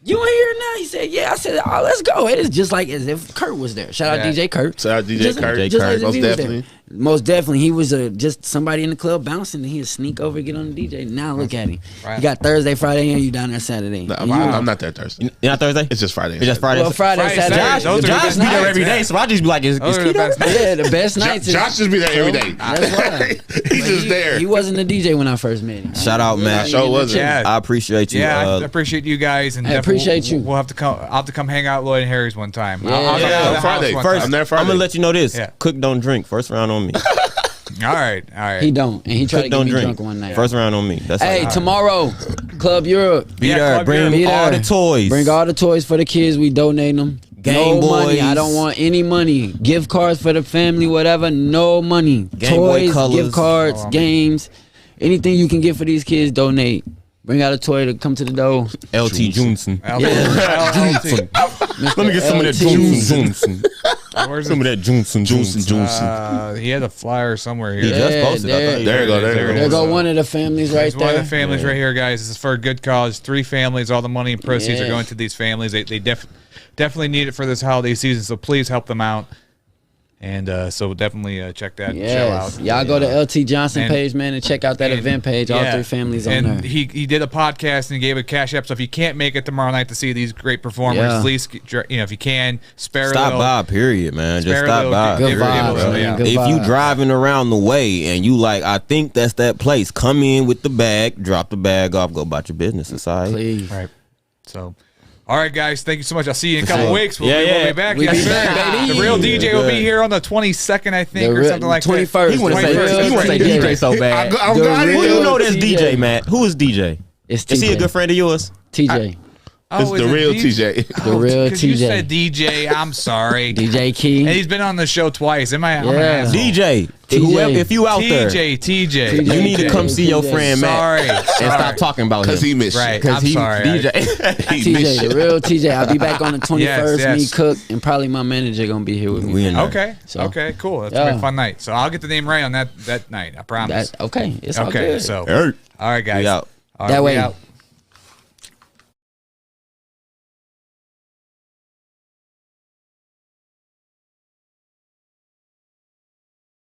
C: "You in here now?" He said, "Yeah." I said, "Oh, let's go." It is just like as if Kurt was there. Shout out DJ Kurt.
D: Shout out DJ Kurt.
C: Just as if
D: Most
C: he was there.
D: definitely.
C: Most definitely, he was just somebody in the club bouncing, and he'd sneak over and get on the DJ. Now look at him.
A: Right.
C: You got Thursday, Friday, and you down there Saturday.
D: No,
C: And
D: I'm not there Thursday.
B: You're not Thursday?
D: It's just Friday.
B: It's just Friday.
C: Well, Friday, Saturday.
A: Saturday. Those are the
B: Josh
A: best
B: be there
A: nights,
B: every day, so I just be like, "Is
A: Those are
B: Key
A: the
B: there?"
A: best nights.
C: Yeah, the best nights.
D: Josh just be there every day.
C: That's why.
D: He's just there.
C: He wasn't a DJ when I first met him.
B: Shout out, Matt.
D: Show wasn't.
A: Yeah.
B: I appreciate you.
A: Yeah, I appreciate you guys, and
C: I
A: definitely
C: appreciate you.
A: We'll have to come. I'll have to come hang out at Lloyd and Harry's one time.
C: Yeah.
A: I'll come
C: Yeah,
A: to the house
D: Friday.
A: one
D: First,
A: time.
D: I'm there Friday.
B: I'm gonna let you know this.
A: Yeah.
B: Cook don't drink. First round on me.
A: All right.
C: He don't, and he tried
B: Cook
C: to get
B: don't
C: me
B: drink.
C: drunk one night.
B: First round on me. That's
C: Hey,
B: all.
C: tomorrow, Club Europe.
B: Be
A: Yeah,
B: there.
A: Club
B: Bring
A: Europe.
C: Be
B: all
C: there.
B: the toys.
C: Bring all the toys for the kids. We donate them.
B: Game
C: no money.
B: Boys.
C: I don't want any money. Gift cards for the family, whatever. No money.
B: Game Boy
C: Toys,
B: colors.
C: gift cards, games, anything you can get for these kids. Donate. Bring out a toy to come to the door.
B: LT Johnson.
A: Let
B: me get some of that Johnson.
A: Where's
B: some of that Johnson.
A: He had a flyer somewhere here.
B: He just posted.
D: There you go.
C: There go one of the families right there.
A: One of the families right here, guys. This is for a good cause. 3 families. All the money and proceeds are going to these families. They definitely need it for this holiday season, so please help them out. And so definitely check that show out.
C: Y'all go to LT Johnson page, man, and check out that event page. All 3 families on there.
A: And he did a podcast and he gave a cash app. So if you can't make it tomorrow night to see these great performers, at least if you can spare a little.
B: Stop by, period, man. Just stop by.
C: Good vibes,
B: If you driving around the way and you like, I think that's that place. Come in with the bag, drop the bag off, go about your business aside.
C: Please.
A: Right. So. All right, guys. Thank you so much. I'll see you in a couple weeks. We'll be back.
C: We'll be back,
A: baby. The Real DJ will be here on the 22nd, I think, or something like
C: 21st.
A: that.
B: He want to say DJ so bad. Who you know that's DJ, Matt? Who is DJ?
C: It's TJ.
B: Is he a good friend of yours?
C: TJ.
D: It's the real TJ.
C: The real TJ.
A: You said DJ. I'm sorry.
C: DJ Key.
A: And he's been on the show twice. I'm an asshole.
B: DJ. Whoever, if you out there,
A: TJ,
B: you need to come see your friend Matt and stop talking about him.
D: Because he missed you.
A: Right. I'm sorry.
B: DJ.
C: TJ, the real TJ. I'll be back on the 21st. Me, Cook, and probably my manager going to be here with me.
A: Okay. Okay, cool. That's going to be a fun night. So I'll get the name right on that night. I promise.
C: Okay. It's all good.
A: So, all right, guys.
B: We out.
A: All right,
C: that way.
A: out.